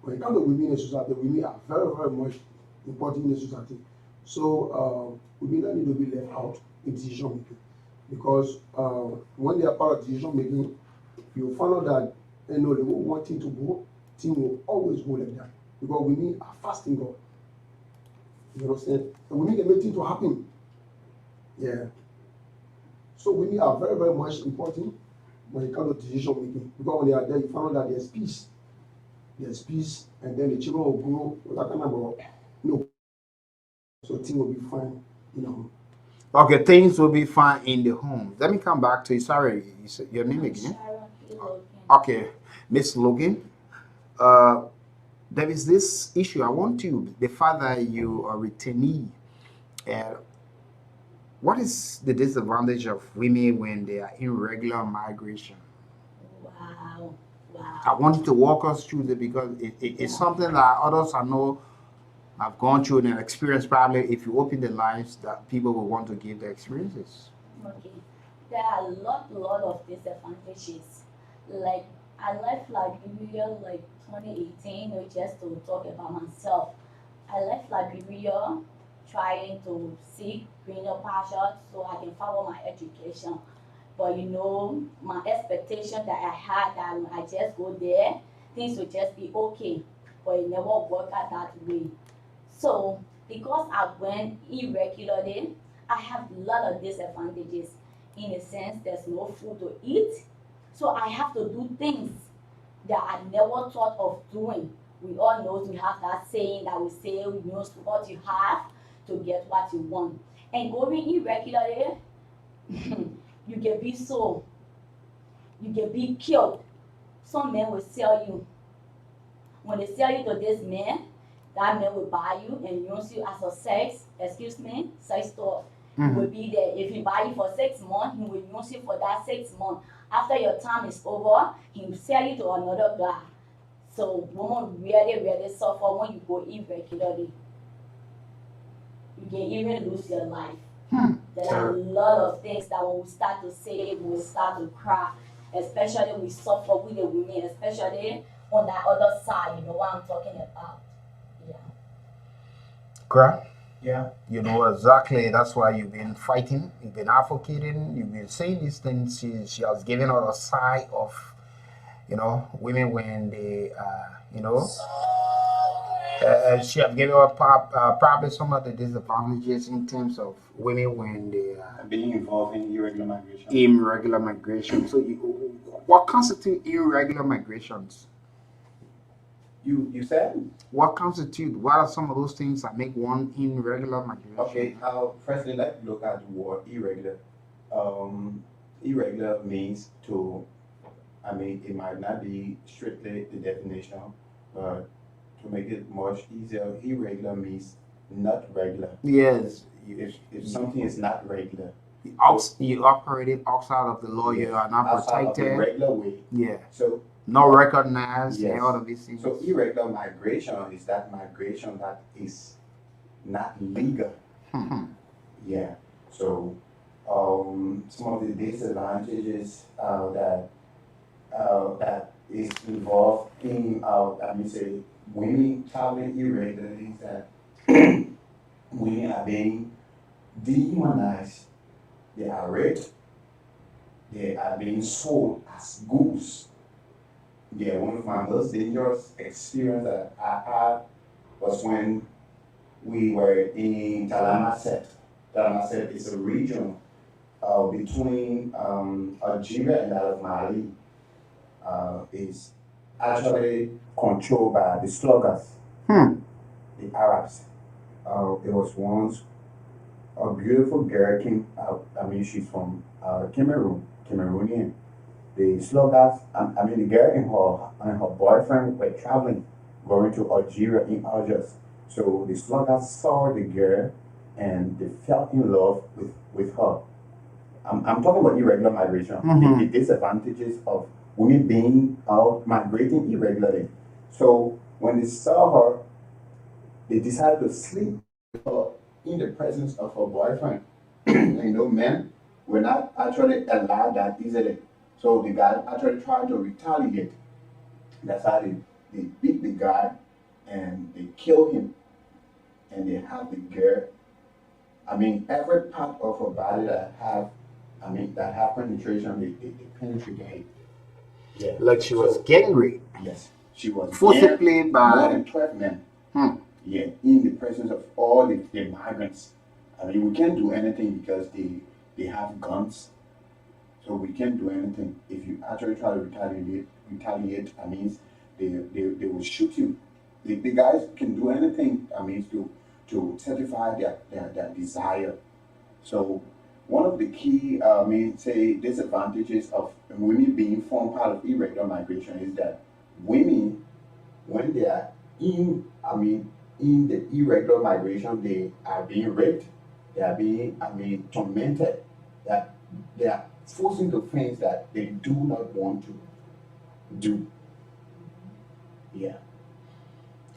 [SPEAKER 8] When it comes to women in society, women are very, very much important in the society. So women don't need to be left out in decision making, because when they are part of decision making, you find out that they want thing to go, thing will always go like that, because women are fast in God. You understand? And women can make things to happen. Yeah. So women are very, very much important when it comes to decision making, because when they are there, you find out that there's peace. There's peace, and then the children will grow without kind of so things will be fine,
[SPEAKER 3] Okay, things will be fine in the home. Let me come back to you. Sorry, you said your name again? Okay, Miss Logan. There is this issue. I want you, the fact that you are returnee. What is the disadvantage of women when they are in regular migration?
[SPEAKER 6] Wow.
[SPEAKER 3] I want you to walk us through that, because it's something that others I know have gone through and experienced. Probably if you open the lives, that people will want to give their experiences.
[SPEAKER 6] Okay. There are a lot of disadvantages. Like, I left Liberia 2018, just to talk about myself. I left Liberia trying to seek greener pastures so I can follow my education. But my expectation that I had, that when I just go there, things would just be okay. But it never worked out that way. So because I went irregularly, I have a lot of disadvantages. In a sense, there's no food to eat. So I have to do things that I never thought of doing. We all know we have that saying that we say, you use what you have to get what you want. And going irregularly, you can be sold. You can be killed. Some men will sell you. When they sell you to this man, that man will buy you and use you as a sex store. He will be there. If he buy you for 6 months, he will use you for that 6 months. After your time is over, he will sell you to another guy. So women really, really suffer when you go irregularly. You can even lose your life. There are a lot of things that when we start to say, we will start to cry. Especially we suffer with the women, especially on that other side. You know what I'm talking about? Yeah.
[SPEAKER 3] Correct?
[SPEAKER 7] Yeah.
[SPEAKER 3] You know exactly. That's why you've been fighting, you've been advocating, you've been saying these things. She has given us a side of, women when they, she has given us probably some of the disadvantages in terms of women when they are
[SPEAKER 7] Being involved in irregular migration.
[SPEAKER 3] irregular migration. So, what constitutes irregular migrations?
[SPEAKER 7] You said?
[SPEAKER 3] What are some of those things that make one irregular migration?
[SPEAKER 7] Okay, firstly, let's look at the word irregular. Irregular means it might not be strictly the definition, but to make it much easier, irregular means not regular.
[SPEAKER 3] Yes.
[SPEAKER 7] If something is not regular,
[SPEAKER 3] You operated outside of the law, you are not
[SPEAKER 7] outside of the
[SPEAKER 3] protected.
[SPEAKER 7] regular way.
[SPEAKER 3] Yeah.
[SPEAKER 7] So
[SPEAKER 3] not recognized,
[SPEAKER 7] Yes.
[SPEAKER 3] and all of these things.
[SPEAKER 7] So irregular migration is that migration that is not legal. Yeah. So some of the disadvantages that is involved in say women traveling irregularly is that women are being dehumanized, they are raped, they are being sold as goods. Yeah, one of my most dangerous experience that I had was when we were in Talamaset. Talamaset is a region between Algeria and that of Mali. Is actually controlled by the sluggers, the Arabs. There was once a beautiful girl came out. I mean, she's from Cameroonian. The sluggers, the girl and her boyfriend were traveling, going to Algeria in Algiers. So the sluggers saw the girl and they fell in love with her. I'm talking about irregular migration, the disadvantages of women being out migrating irregularly. So when they saw her, they decided to sleep with her in the presence of her boyfriend. Men were not actually allowed that easily. So the guy actually tried to retaliate. That's how they beat the guy and they kill him and they have the girl. Every part of her body that have penetration, they penetrate it. Yeah.
[SPEAKER 3] Like she was gang raped.
[SPEAKER 7] Yes, she was
[SPEAKER 3] forcibly by
[SPEAKER 7] more than 12 men. Yeah, in the presence of all the migrants. We can't do anything because they have guns. So we can't do anything. If you actually try to retaliate, they will shoot you. The guys can do anything, to satisfy their desire. So one of the key, disadvantages of women being formed part of irregular migration is that women, when they are in the irregular migration, they are being raped, they are being, tormented, that they are forced into things that they do not want to do. Yeah.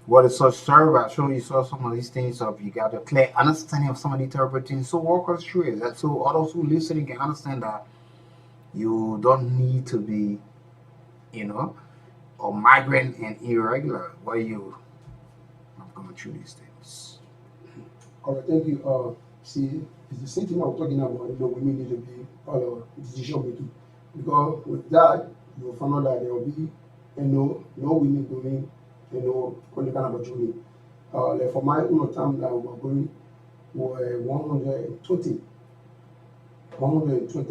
[SPEAKER 3] What is so serve actually you saw some of these things of you got a clear understanding of some of the terrible things. So walk us through it. That so others who listening can understand that you don't need to be, a migrant and irregular while you are going through these things.
[SPEAKER 8] All right, thank you. See, it's the same thing I was talking about. Women need to be part of decision making, because with that you will find out that there will be, no women doing, any kind of opportunity. Like for my own time that we were going, were 120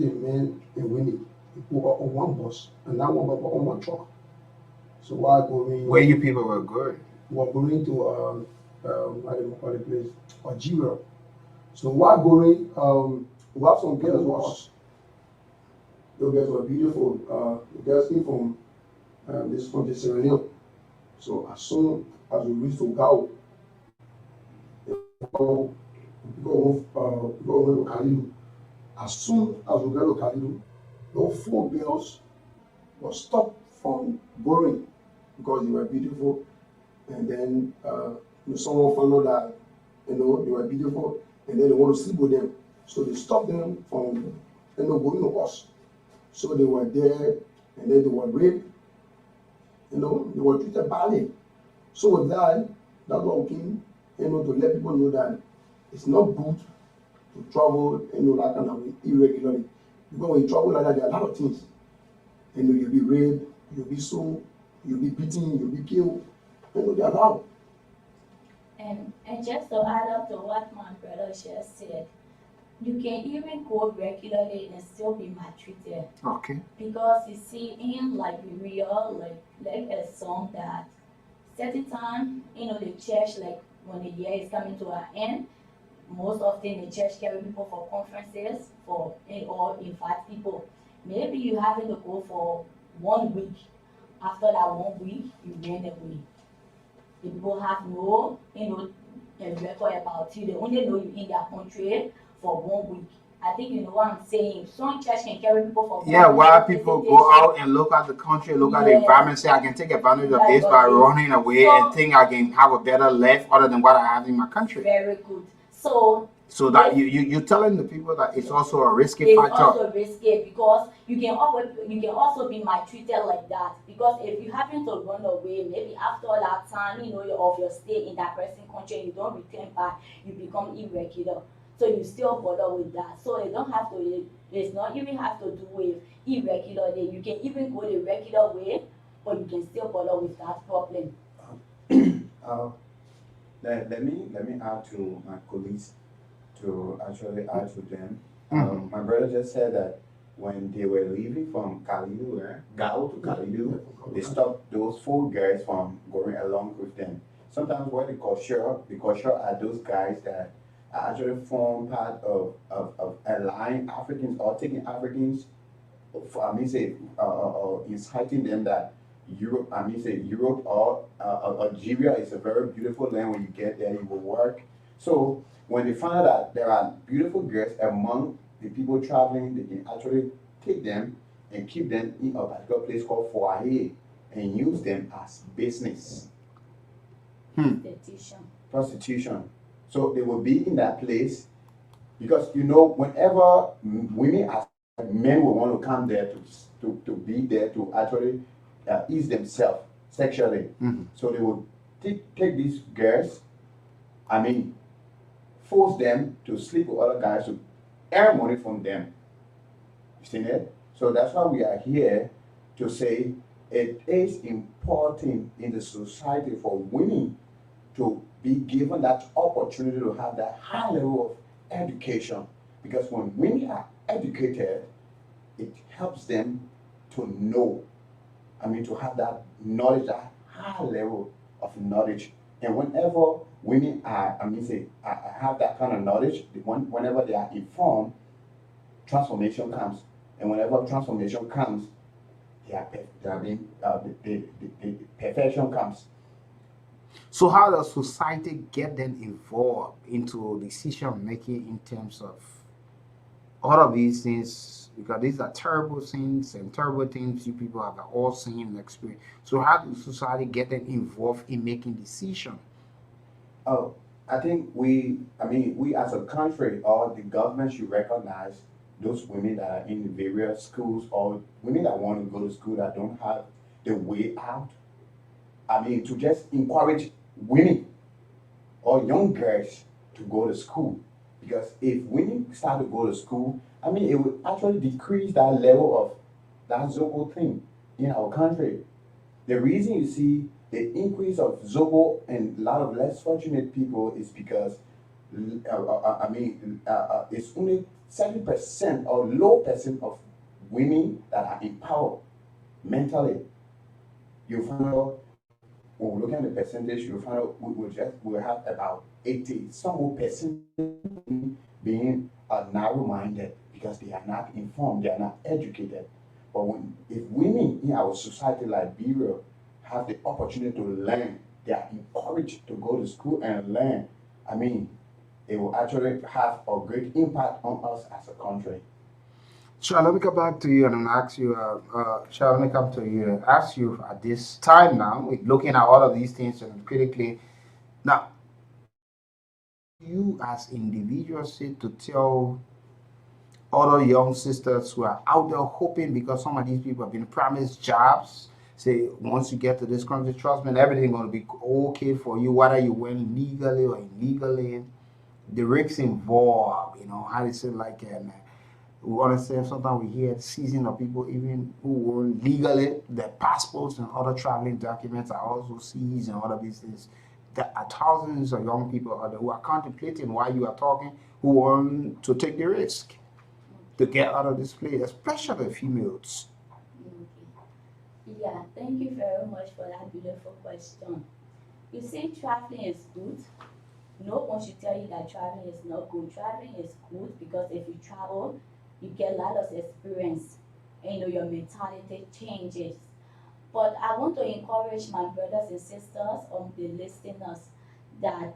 [SPEAKER 8] men and women who were on one bus, and that one were on one truck. So while going,
[SPEAKER 3] Where you people were going?
[SPEAKER 8] we were going to I don't know call the place, Algeria. So while going, we have some girls with us. The girls were beautiful. The girls came from this country, Sierra Leone. So as soon as we reached Ogao, go to Kalilu. As soon as we got to Kalilu, those 4 girls were stopped from going because they were beautiful. And then someone found out that they were beautiful, and then they want to sleep with them. So they stopped them from going to us. So they were there, and then they were raped. They were treated badly. So with that, that's why we came, to let people know that it's not good to travel, that kind of way, irregularly. Because when you travel like that, there are a lot of things. You'll be raped, you'll be sold, you'll be beaten, you'll be killed. They're allowed.
[SPEAKER 6] And just to add up to what my brother just said, you can even go regularly and still be maltreated.
[SPEAKER 3] Okay.
[SPEAKER 6] Because you see in Liberia, like a song that certain time, the church, like when the year is coming to an end, most often the church carry people for conferences or invite people. Maybe you having to go for 1 week. After that 1 week, you ran away. The people have no, a record about you. They only know you in their country for 1 week. I think you know what I'm saying. Some church can carry people from
[SPEAKER 3] Yeah,
[SPEAKER 6] one
[SPEAKER 3] why
[SPEAKER 6] place to
[SPEAKER 3] people go
[SPEAKER 6] visitation.
[SPEAKER 3] out and look at the country, look at the
[SPEAKER 6] Yeah.
[SPEAKER 3] environment, say I can take advantage of
[SPEAKER 6] Like
[SPEAKER 3] this
[SPEAKER 6] of
[SPEAKER 3] by
[SPEAKER 6] this.
[SPEAKER 3] running away
[SPEAKER 6] So-
[SPEAKER 3] and think I can have a better life other than what I have in my country.
[SPEAKER 6] Very good. So
[SPEAKER 3] that
[SPEAKER 6] yes,
[SPEAKER 3] you're telling the people that it's also a risky
[SPEAKER 6] it's
[SPEAKER 3] factor.
[SPEAKER 6] also risky because you can also be maltreated like that, because if you happen to run away, maybe after that time, you know, of your stay in that person's country, you don't return back, you become irregular. So you still bother with that. So it don't have to. It's not even have to do with irregular day. You can even go the regular way, but you can still bother with that problem.
[SPEAKER 7] Let me add to my colleagues to actually add to them. My brother just said that when they were leaving from Kalidu, Gao to Kalidu, they stopped those 4 guys from going along with them. Sometimes what they call sure are those guys that actually form part of allying Africans or taking Africans, inciting them that Europe or Algeria is a very beautiful land. When you get there, you will work. So when they find out that there are beautiful girls among the people traveling, they can actually take them and keep them in a particular place called foyer and use them as business. Prostitution. So they will be in that place because whenever women as men will want to come there to be there to actually ease themselves sexually. So they will take these girls, force them to sleep with other guys to earn money from them. You see that? So that's why we are here to say it is important in the society for women to be given that opportunity to have that high level of education. Because when women are educated, it helps them to know, to have that knowledge, that high level of knowledge. And whenever women have that kind of knowledge, whenever they are informed, transformation comes. And whenever transformation comes, the perfection comes.
[SPEAKER 3] So how does society get them involved into decision making in terms of all of these things? Because these are terrible things and terrible things you people have all seen and experienced. So how does society get them involved in making decisions?
[SPEAKER 7] Oh, I think we as a country or the government should recognize those women that are in the various schools or women that want to go to school that don't have the way out. To just encourage women or young girls to go to school. Because if women start to go to school, it will actually decrease that level of that Zobo thing in our country. The reason you see the increase of Zobo and a lot of less fortunate people is because it's only 7% or low percent of women that are empowered mentally. You find out when we look at the percentage, you find out we'll have about 80 some more percent being narrow-minded because they are not informed, they are not educated. But if women in our society like Liberia have the opportunity to learn, they are encouraged to go to school and learn. It will actually have a great impact on us as a country.
[SPEAKER 3] Sure, let me come back to you and ask you, let me come to you and ask you at this time now, with looking at all of these things and critically, now, you as individuals say to tell other young sisters who are out there hoping, because some of these people have been promised jobs, say once you get to this country, trust me, everything's going to be okay for you, whether you went legally or illegally. The risks involved, how they say, like, we understand sometimes we hear seizing of people even who were legally, their passports and other traveling documents are also seized and all of these things. There are thousands of young people out there who are contemplating while you are talking, who want to take the risk to get out of this place, especially females.
[SPEAKER 6] Okay. Yeah, thank you very much for that beautiful question. You say traveling is good. No one should tell you that traveling is not good. Traveling is good because if you travel, you get a lot of experience and your mentality changes. But I want to encourage my brothers and sisters, the listeners, that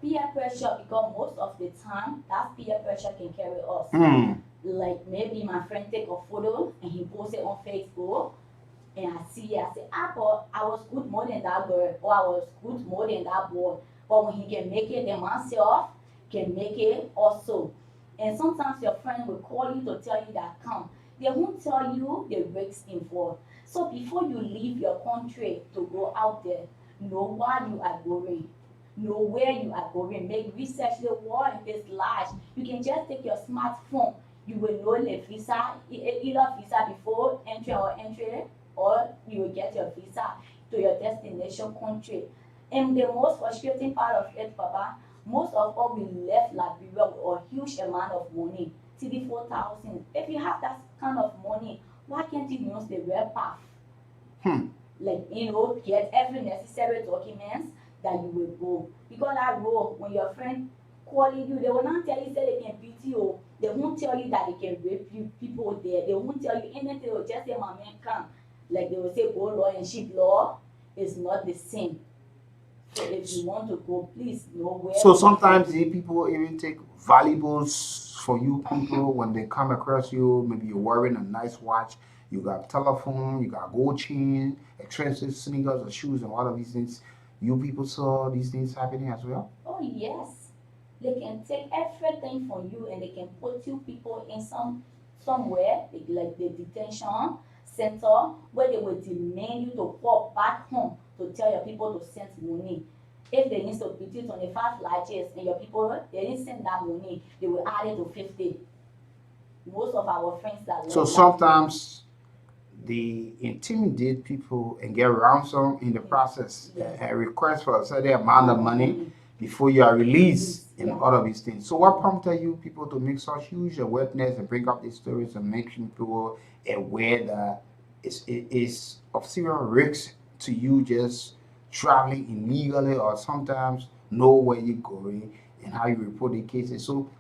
[SPEAKER 6] peer pressure, because most of the time that peer pressure can carry us. Like maybe my friend take a photo and he post it on Facebook, and I see it, I say, but I was good more than that girl, or I was good more than that boy. But when he can make it, then myself can make it also. And sometimes your friend will call you to tell you that come. They won't tell you the risks involved. So before you leave your country to go out there, know why you are going. Know where you are going. Make research. The world is large. You can just take your smartphone. You will know the visa, either visa before entry, or you will get your visa to your destination country. And the most frustrating part of it, Papa, most of all we left Liberia with a huge amount of money, 4,000. If you have that kind of money, why can't you use the real path? Like, get every necessary documents that you will go. Because that road, when your friend calling you, they will not tell you say they can beat you. They won't tell you that they can rape you people there. They won't tell you anything. They will just say, my man come. Like they will say, go law and ship law is not the same. So if you want to go, please know where.
[SPEAKER 3] So sometimes the people even take valuables for you people when they come across you. Maybe you're wearing a nice watch, you got telephone, you got gold chain, expensive sneakers or shoes, and all of these things. You people saw these things happening as well.
[SPEAKER 6] Oh yes, they can take everything from you and they can put you people in somewhere like the detention center where they will demand you to walk back home to tell your people to send money. If they need to put you 25 lashes and your people they didn't send that money, they will add it to 50. Most of our friends that
[SPEAKER 3] So sometimes they intimidate people and get ransom in the process. A request for a certain amount of money before you are released and all of these things. So what prompted you people to make such huge awareness and bring up these stories and make people aware that it is of serious risk to you just traveling illegally, or sometimes know where you're going and how you report the cases? So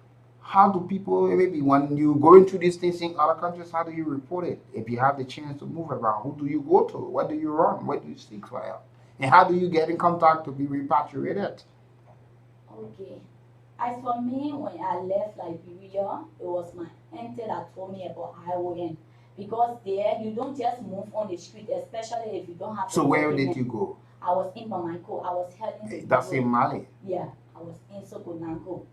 [SPEAKER 3] how do people, maybe when you going through these things in other countries, how do you report it? If you have the chance to move around, who do you go to? Where do you run? Where do you seek for help? And how do you get in contact to be repatriated?
[SPEAKER 6] Okay. As for me, when I left Liberia, it was my auntie that told me about ION. Because there, you don't just move on the street, especially if you don't have.
[SPEAKER 3] So where did you go?
[SPEAKER 6] I was in Bamako. I was heading to.
[SPEAKER 3] That's in Mali.
[SPEAKER 6] Yeah, I was in Sokonango.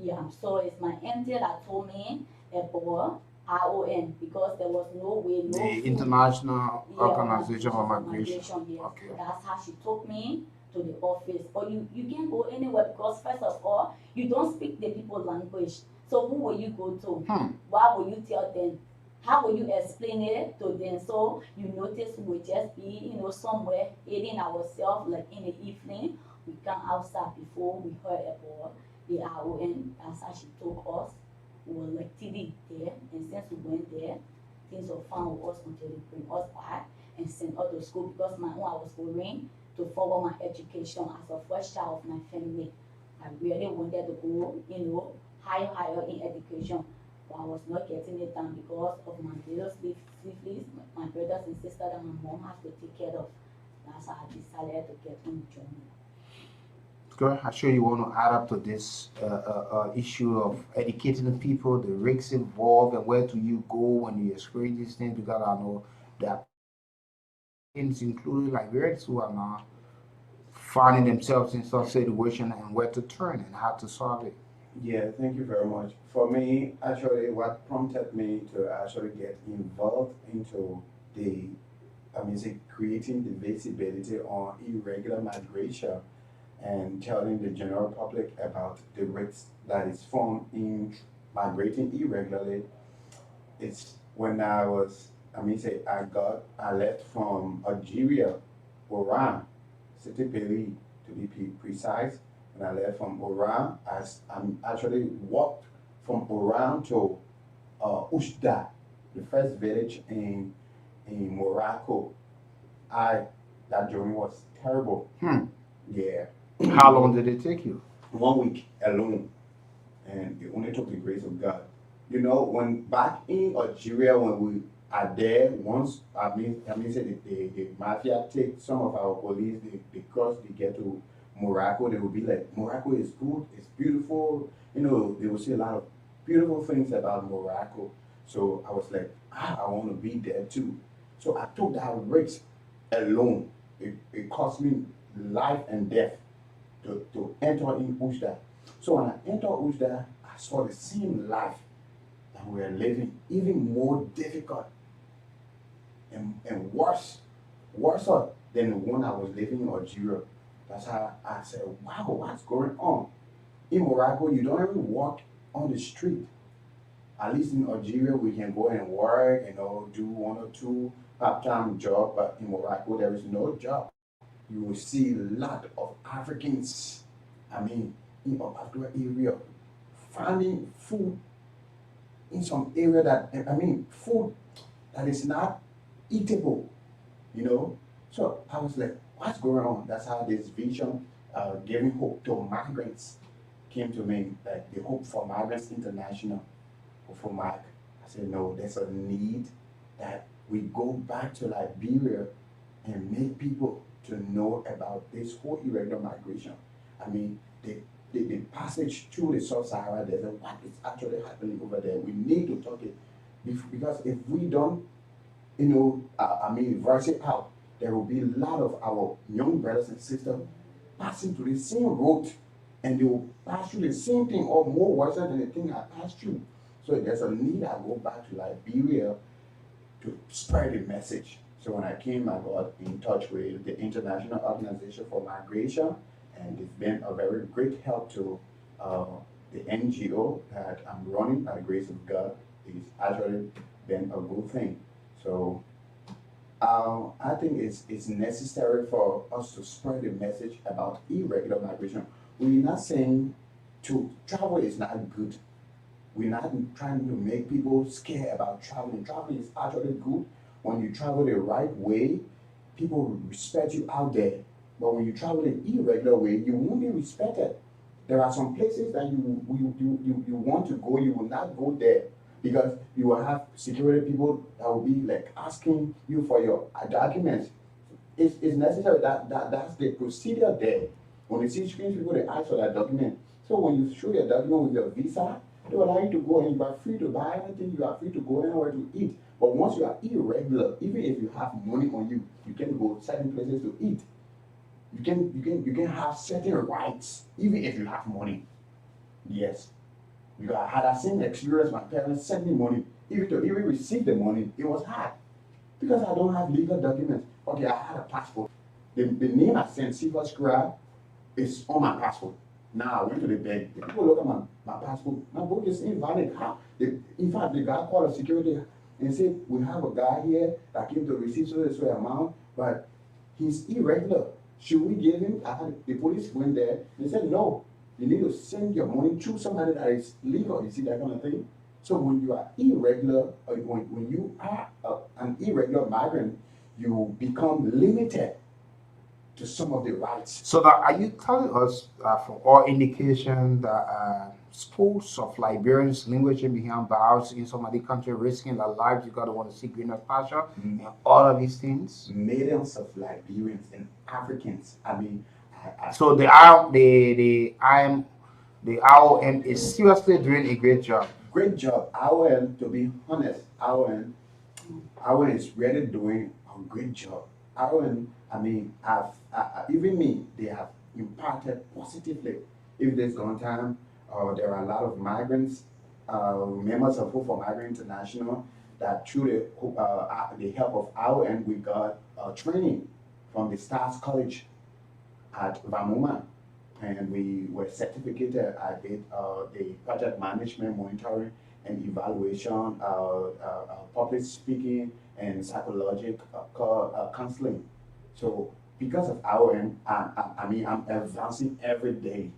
[SPEAKER 6] Yeah, so it's my auntie that told me about ION because there was no way, no
[SPEAKER 3] The
[SPEAKER 6] food.
[SPEAKER 3] International Organization for Migration.
[SPEAKER 6] Yes.
[SPEAKER 3] Okay.
[SPEAKER 6] That's how she took me to the office. But you can't go anywhere because first of all, you don't speak the people's language. So who will you go to? Why will you tell them? How will you explain it to them? So you notice we just be, somewhere eating ourselves, like in the evening. We come outside before we heard about the ION. That's how she told us. We were like TD there, and since we went there, things were fine with us until they bring us back and send us to school because I was going to follow my education as a first child of my family. I really wanted to go, higher in education. But I was not getting it done because of my little siblings, my brothers and sisters that my mom has to take care of. That's how I decided to get on the journey.
[SPEAKER 3] Girl, I'm sure you want to add up to this issue of educating the people, the risks involved, and where do you go when you experience these things, because I know that things including Liberians who are now finding themselves in such situation and where to turn and how to solve it.
[SPEAKER 7] Yeah, thank you very much. For me, actually, what prompted me to actually get involved into creating the visibility on irregular migration and telling the general public about the risks that is formed in migrating irregularly. It's when I left from Algeria, Oran, City Peli, to be precise. When I left from Oran, I'm actually walked from Oran to Oujda, the first village in Morocco. That journey was terrible. Yeah.
[SPEAKER 3] How long did it take you?
[SPEAKER 7] 1 week alone, and it only took the grace of God. When back in Algeria, when we are there, once the mafia take some of our police, they cross the ghetto Morocco, they will be like, Morocco is good, it's beautiful. You know, they will say a lot of beautiful things about Morocco. So I was like, I want to be there too. So I took that risk alone. It cost me life and death to enter in Ujda. So when I entered Ujda, I saw the same life that we are living, even more difficult and worse than the one I was living in Algeria. That's how I said, wow, what's going on? In Morocco, you don't even walk on the street. At least in Algeria, we can go and work, you know, do 1 or 2 part-time job, but in Morocco, there is no job. You will see a lot of Africans, I mean, in a particular area, finding food in some area that, I mean, food that is not eatable, you know. So I was like, what's going on? That's how this vision, giving hope to migrants, came to me, like the Hope for Migrants International, for Mike. I said, no, there's a need that we go back to Liberia and make people to know about this whole irregular migration. I mean, the passage through the sub-Sahara desert, what is actually happening over there? We need to talk it, because if we don't, you know, verse it out, there will be a lot of our young brothers and sisters passing through the same road, and they will pass through the same thing or more worse than the thing I passed through. So there's a need. I go back to Liberia to spread the message. So when I came, I got in touch with the International Organization for Migration, and it's been a very great help to the NGO that I'm running by the grace of God. It's actually been a good thing. So I think it's necessary for us to spread the message about irregular migration. We're not saying to travel is not good. We're not trying to make people scared about traveling. Traveling is actually good. When you travel the right way, people will respect you out there. But when you travel the irregular way, you won't be respected. There are some places that you want to go, you will not go there, because you will have security people that will be like asking you for your documents. It's necessary that's the procedure there. When you see screens, people, they ask for that document. So when you show your document with your visa, they will allow you to go, and you are free to buy anything, you are free to go anywhere to eat. But once you are irregular, even if you have money on you, you can go certain places to eat. You can have certain rights, even if you have money. Yes. Because I had that same experience. My parents sent me money. Even to even receive the money, it was hard. Because I don't have legal documents. Okay, I had a passport. The name I sent, Silver Scribe, is on my passport. Now I went to the bank. The people look at my passport. My book is invalid. How? In fact, the guy called a security and said, we have a guy here that came to receive so amount, but he's irregular. Should we give him? The police went there and said, no, you need to send your money to somebody that is legal. You see that kind of thing? So when you are irregular, or when you are an irregular migrant, you become limited to some of the rights.
[SPEAKER 3] So that are you telling us from all indication that schools of Liberians languaging behind bars in some other country risking their lives, you gotta want to see greener pasture and all of these things?
[SPEAKER 7] Millions of Liberians and Africans. I mean,
[SPEAKER 3] so the IOM is seriously doing a great job.
[SPEAKER 7] Great job. IOM, to be honest, IOM is really doing a great job. IOM, I mean, even me, they have impacted positively. If there's gone time, there are a lot of migrants, members of Hope for Migrants International, that through the help of IOM, we got training from the Stars College at Vamuma, and we were certificated. I did the project management, monitoring, and evaluation, public speaking, and psychological counseling. So because of IOM, I'm advancing every day,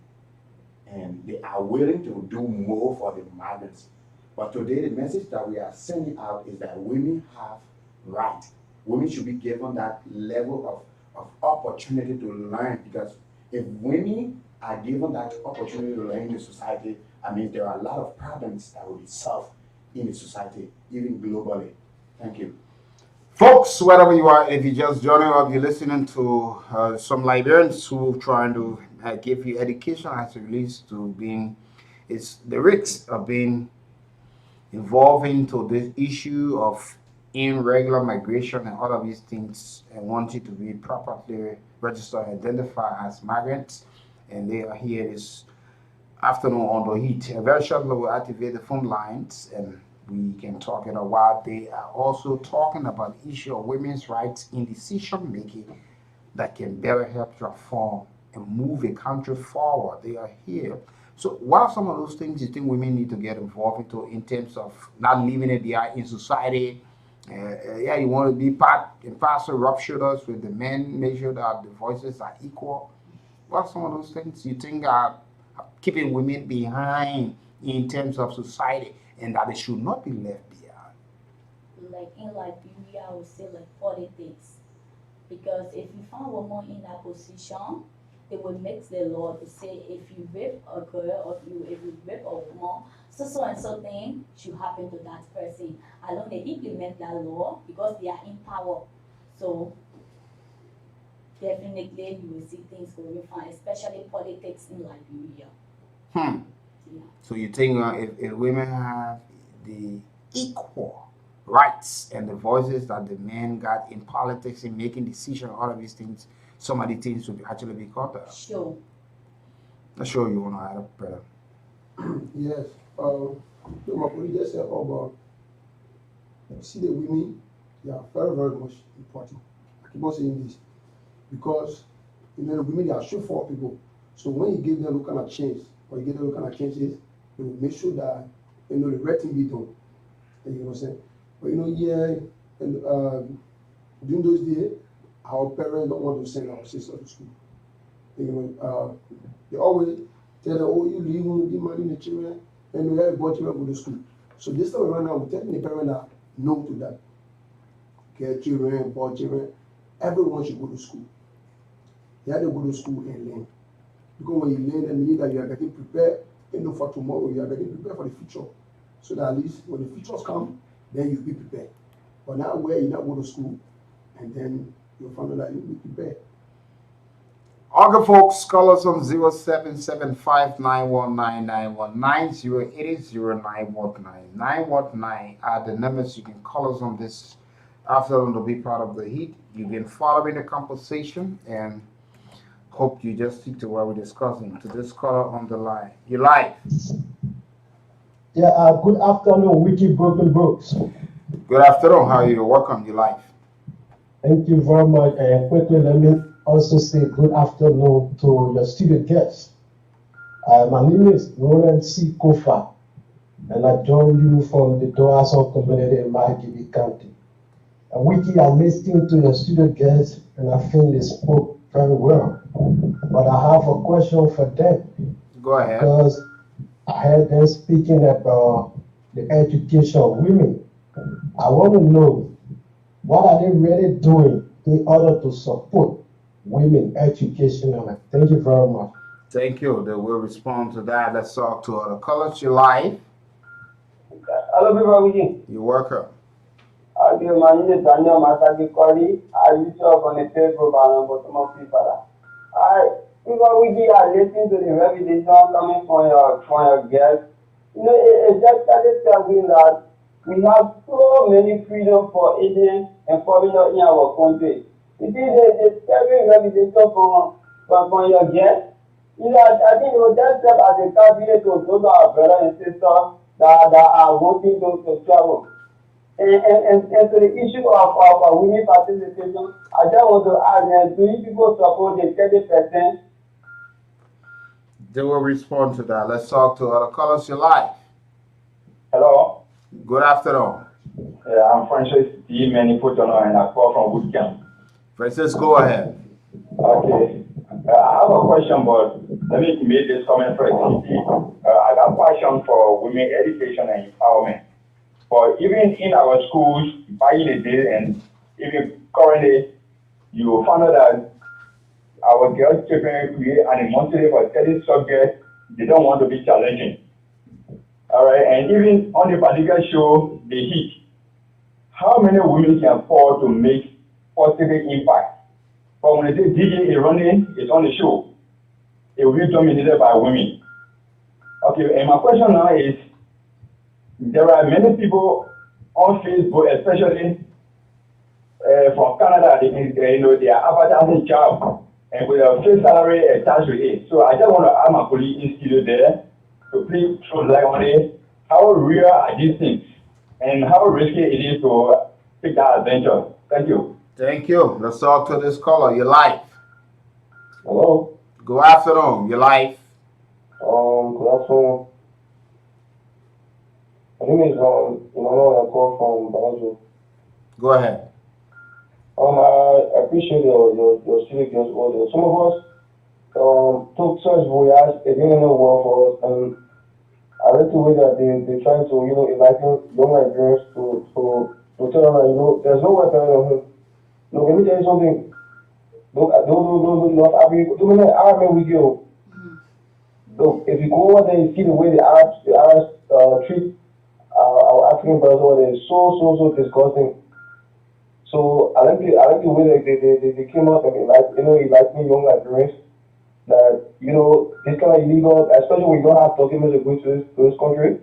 [SPEAKER 7] and they are willing to do more for the migrants. But today, the message that we are sending out is that women have rights. Women should be given that level of opportunity to learn, because if women are given that opportunity to learn in the society, I mean, there are a lot of problems that will be solved in the society, even globally. Thank you.
[SPEAKER 3] Folks, wherever you are, if you're just joining us, you're listening to some Liberians who are trying to give you education as it relates to being, it's the risks of being involved into this issue of irregular migration and all of these things, and want you to be properly registered and identified as migrants. And they are here this afternoon on the heat. Very shortly, we'll activate the phone lines and we can talk in a while. They are also talking about the issue of women's rights in decision making that can better help transform and move a country forward. They are here. So, what are some of those things you think women need to get involved into in terms of not living it there in society? Yeah, you want to be part and parcel, rub shoulders with the men, make sure that the voices are equal. What are some of those things you think are keeping women behind in terms of society and that they should not be left behind?
[SPEAKER 6] Like in Liberia, I would say like politics. Because if you find women in that position, they will make the law to say if you rape a girl or if you rape a woman, so and so thing should happen to that person. I know they implement that law because they are in power. So definitely you will see things going fine, especially politics in Liberia.
[SPEAKER 3] Hmm.
[SPEAKER 6] Yeah.
[SPEAKER 3] So you think if women have the equal rights and the voices that the men got in politics in making decisions, all of these things, some of the things would actually be cut out.
[SPEAKER 6] Sure.
[SPEAKER 3] I'm sure you want to add up better.
[SPEAKER 8] Yes. My colleague just said about, see the women, they are very, very much important. I keep on saying this because the women, they are sure for people. So when you give them those kind of change, or you give them those kind of changes, they will make sure that the right thing be done. You know what I'm saying? But and during those days, our parents don't want to send our sisters to school. They always tell them, oh, you leave, you give money to the children, and we have bought children go to school. So this time around now, we're telling the parents that no to that. Get children, boy children, everyone should go to school. They have to go to school and learn. Because when you learn, that means that you are getting prepared, for tomorrow, you are getting prepared for the future. So that at least when the futures come, then you'll be prepared. But now where you not go to school, and then you'll find out that you'll be prepared.
[SPEAKER 3] Okay, folks, call us on 0775919919 are the numbers you can call us on this afternoon to be part of the heat. You can follow in the conversation and hope you just stick to what we're discussing. To this caller on the line. You live.
[SPEAKER 9] Yeah, good afternoon, Wiki Broken Brooks.
[SPEAKER 3] Good afternoon. How are you? Welcome. You live.
[SPEAKER 9] Thank you very much. Quickly, let me also say good afternoon to your studio guests. My name is Roland C. Kofa, and I join you from the Doason community in Margibi County. Wiki, I'm listening to your studio guests, and I think they spoke very well. But I have a question for them.
[SPEAKER 3] Go ahead.
[SPEAKER 9] Because I heard them speaking about the education of women. I want to know, what are they really doing in order to support women education? And thank you very much.
[SPEAKER 3] Thank you. They will respond to that. Let's talk to other callers. You live.
[SPEAKER 10] Hello, everybody.
[SPEAKER 3] You're welcome.
[SPEAKER 10] My name is Daniel Masagi Kori. I used to on the table and bottom of people. We are listening to the revelation coming from your guest. It just started telling that we have so many freedom for agents and foreigners in our country. It is a scary revelation from your guest. I think it will just serve as a caveat to those our brothers and sisters that are wanting to travel. And to the issue of women participation, I just want to ask, do you people support the 30%?
[SPEAKER 3] They will respond to that. Let's talk to other callers. You live.
[SPEAKER 10] Hello.
[SPEAKER 3] Good afternoon.
[SPEAKER 10] Yeah, I'm Francis D. Maniputono, and I call from Woodcamp.
[SPEAKER 3] Francis, go ahead.
[SPEAKER 10] Okay. I have a question, but let me make this comment first. I got passion for women education and empowerment. But even in our schools, back in the day and even currently, you find out that our girls' children create animosity for certain subjects they don't want to be challenging. All right, and even on the particular show, The Heat, how many women can afford to make positive impact? But when they say DJ is running, it's on the show. it will be dominated by women. Okay, and my question now is, there are many people on Facebook, especially from Canada, they are advertising job and with a fixed salary attached with it. So I just want to ask my colleague in studio there to please throw light on it. How real are these things and how risky it is to take that adventure? Thank you.
[SPEAKER 3] Thank you. Let's talk to this caller. Your life.
[SPEAKER 10] Hello.
[SPEAKER 3] Good afternoon. Your life.
[SPEAKER 10] Good afternoon. My name is Emmanuel. I call from Banajo.
[SPEAKER 3] Go ahead.
[SPEAKER 10] I appreciate your civic guest order. Some of us took such voyage, it didn't know well for us, and I like the way that they trying to, enlighten young Nigerians to tell them that, there's no weapon on him. Look, let me tell you something. Look, don't Arab we go. Look, if you go over there and see the way the Arabs treat our African brothers over there, it's so disgusting. So I like the way that they came up and enlightening young Nigerians that this kind of illegal, especially when you don't have documents to go to this country.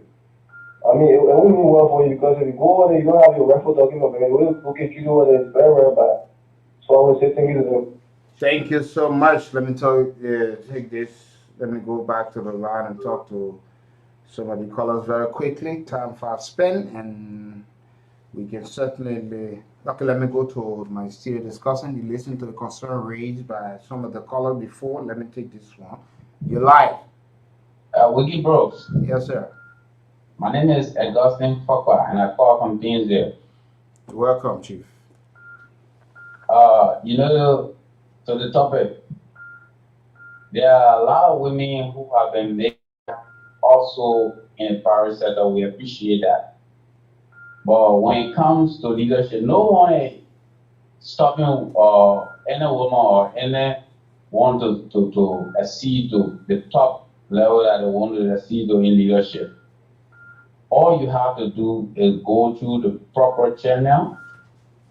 [SPEAKER 10] I mean, it won't mean well for you because if you go over there, you don't have your reference document, and it will look at you over there. It's very, very bad. So I would say thank you to them.
[SPEAKER 3] Thank you so much. Let me tell you, take this. Let me go back to the line and talk to some of the callers very quickly. Time for a spin, and we can certainly. Okay, let me go to my studio discussion. You listen to the concern raised by some of the callers before. Let me take this one. You're live.
[SPEAKER 11] Wiggy Bros.
[SPEAKER 3] Yes, sir.
[SPEAKER 11] My name is Augustine Fokwa, and I call from Deansville.
[SPEAKER 3] Welcome, Chief.
[SPEAKER 11] To the topic, there are a lot of women who have been made also in the private sector. We appreciate that. But when it comes to leadership, no one is stopping any woman or anyone to accede to the top level that they want to accede to in leadership. All you have to do is go through the proper channel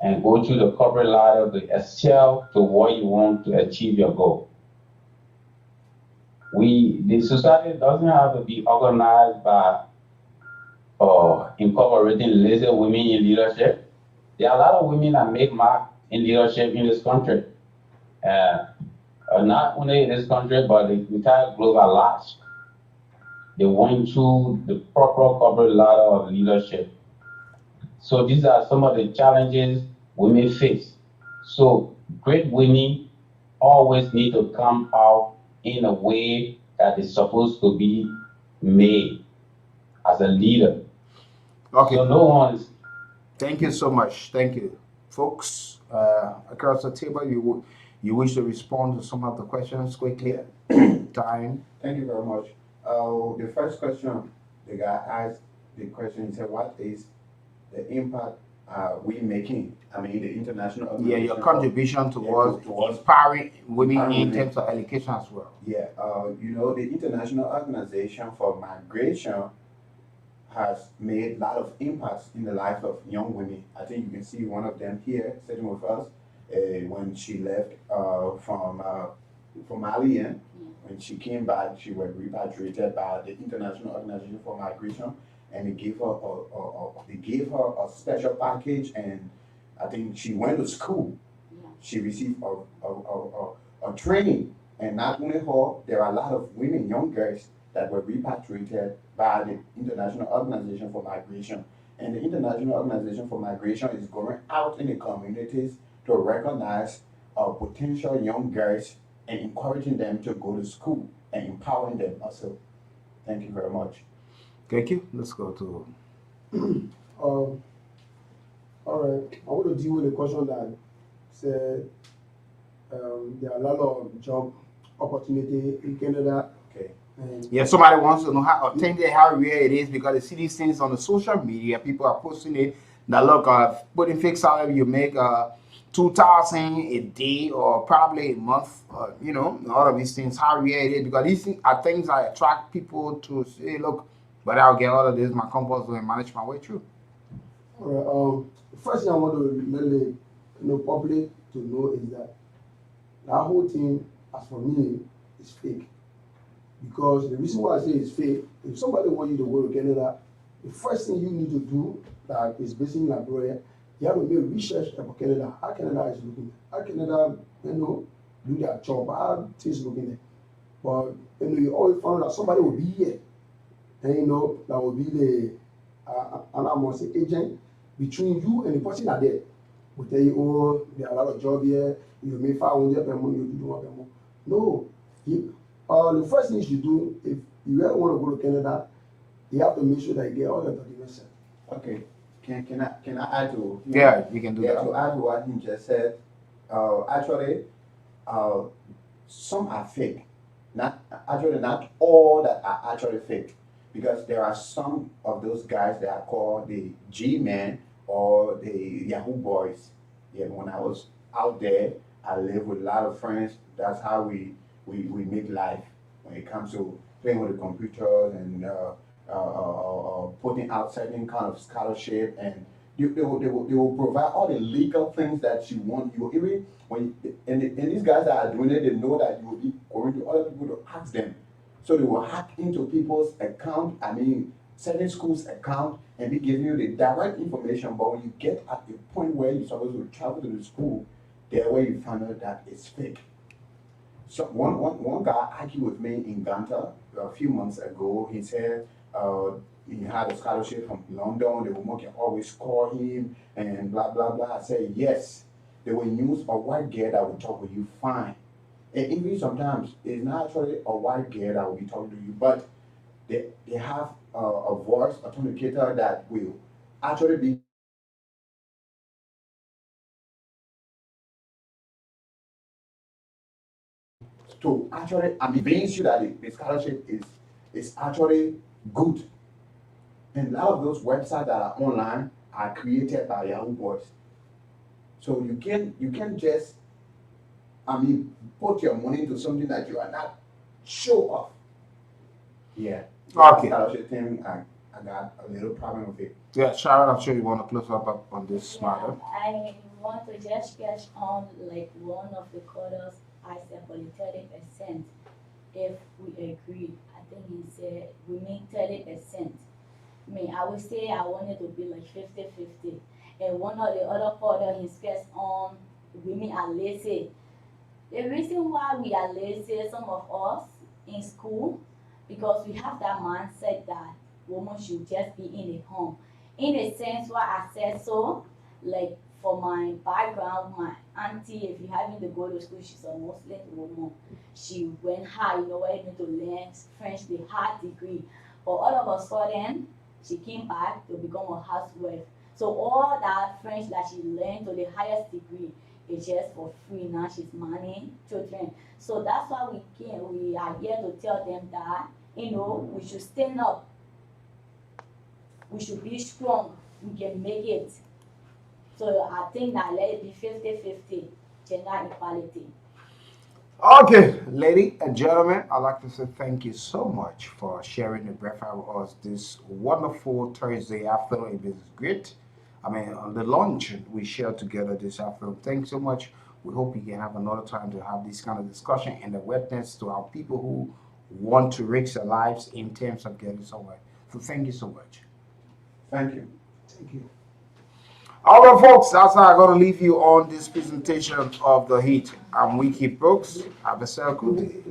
[SPEAKER 11] and go through the corporate ladder to excel to what you want to achieve your goal. The society doesn't have to be organized by incorporating lazy women in leadership. There are a lot of women that make mark in leadership in this country. Not only in this country, but the entire globe at large. They went through the proper corporate ladder of leadership. So these are some of the challenges women face. So great women always need to come out in a way that is supposed to be made as a leader.
[SPEAKER 3] Okay.
[SPEAKER 11] So no one is.
[SPEAKER 3] Thank you so much. Thank you, folks. Across the table, you wish to respond to some of the questions quickly. Time.
[SPEAKER 7] Thank you very much. The first question, the guy asked the question, he said, what is the impact we making? I mean, the international organization.
[SPEAKER 3] Yeah, your contribution towards empowering women in terms of education as well.
[SPEAKER 7] Yeah, the International Organization for Migration has made a lot of impacts in the life of young women. I think you can see one of them here sitting with us when she left from Mali. When she came back, she was repatriated by the International Organization for Migration, and they gave her a special package, and I think she went to school. She received a training, and not only her, there are a lot of women, young girls, that were repatriated by the International Organization for Migration. And the International Organization for Migration is going out in the communities to recognize potential young girls and encouraging them to go to school and empowering them also. Thank you very much.
[SPEAKER 3] Thank you. Let's go to.
[SPEAKER 8] All right. I want to deal with a question that said there are a lot of job opportunity in Canada.
[SPEAKER 7] Okay.
[SPEAKER 3] Yeah, somebody wants to know how rare it is because they see these things on the social media. People are posting it. That look, putting fixed salary, you make $2,000 a day or probably a month. All of these things. How rare it is because these things are things that attract people to say, look, but I'll get all of this. My comfort zone and manage my way through.
[SPEAKER 8] All right. First thing I want to let the public to know is that whole thing, as for me, is fake. Because the reason why I say it's fake, if somebody wants you to go to Canada, the first thing you need to do that is based in Liberia, you have to make research about Canada, how Canada is looking, how Canada, do their job, how things looking there. But you always find out that somebody will be here, and that will be the agent between you and the person that there. Will tell you, oh, there are a lot of jobs here, you may find one per month, you do one per month. No. The first thing you should do, if you ever want to go to Canada, you have to make sure that you get all your documents.
[SPEAKER 7] Okay. Can I add to?
[SPEAKER 3] Yeah, you can do that.
[SPEAKER 7] To add to what he just said, actually, some are fake. Not all that are actually fake, because there are some of those guys that are called the G-men or the Yahoo boys. Yeah, when I was out there, I lived with a lot of friends. That's how we make life when it comes to playing with the computers and putting out certain kind of scholarship, and they will provide all the legal things that you want. You even and these guys that are doing it, they know that you will be going to other people to ask them, so they will hack into people's account. I mean, certain schools' account, and be giving you the direct information. But when you get at the point where you're supposed to travel to the school, there where you find out that it's fake. So one guy argued with me in Ghana a few months ago. He said he had a scholarship from London. The woman can always call him and blah blah blah. I said yes. They will use a white girl that will talk with you fine. And even sometimes it's not actually a white girl that will be talking to you, but they have a voice authenticator that will actually be to actually convince you that the scholarship is actually good. And a lot of those websites that are online are created by Yahoo boys. So you can just put your money into something that you are not sure of. Yeah.
[SPEAKER 3] Okay.
[SPEAKER 7] Scholarship thing, I got a little problem with it.
[SPEAKER 3] Yeah, Sharon, I'm sure you want to close up on this matter.
[SPEAKER 6] I want to just catch on like one of the quarters I said for the 30%. If we agree, I think he said we make 30%. I would say I wanted to be like 50-50. And one of the other quarter he stressed on women are lazy. The reason why we are lazy, some of us in school, because we have that mindset that women should just be in the home. In a sense why I said so, like for my background, my auntie, if you having to go to school, she's a Muslim woman. She went high, where you need to learn French, the hard degree. But all of a sudden, she came back to become a housewife. So all that French that she learned to the highest degree is just for free. Now she's managing children. So that's why we are here to tell them that, we should stand up. We should be strong. We can make it. So I think that let it be 50-50, gender equality.
[SPEAKER 3] Okay, ladies and gentlemen, I'd like to say thank you so much for sharing the breakfast with us this wonderful Thursday afternoon. It is great. On the lunch we shared together this afternoon. Thanks so much. We hope we can have another time to have this kind of discussion and the witness to our people who want to risk their lives in terms of getting somewhere. So thank you so much.
[SPEAKER 7] Thank you.
[SPEAKER 8] Thank you.
[SPEAKER 3] All right, folks, that's how I'm going to leave you on this presentation of The Heat. I'm Wiki Brooks. Have a circle day.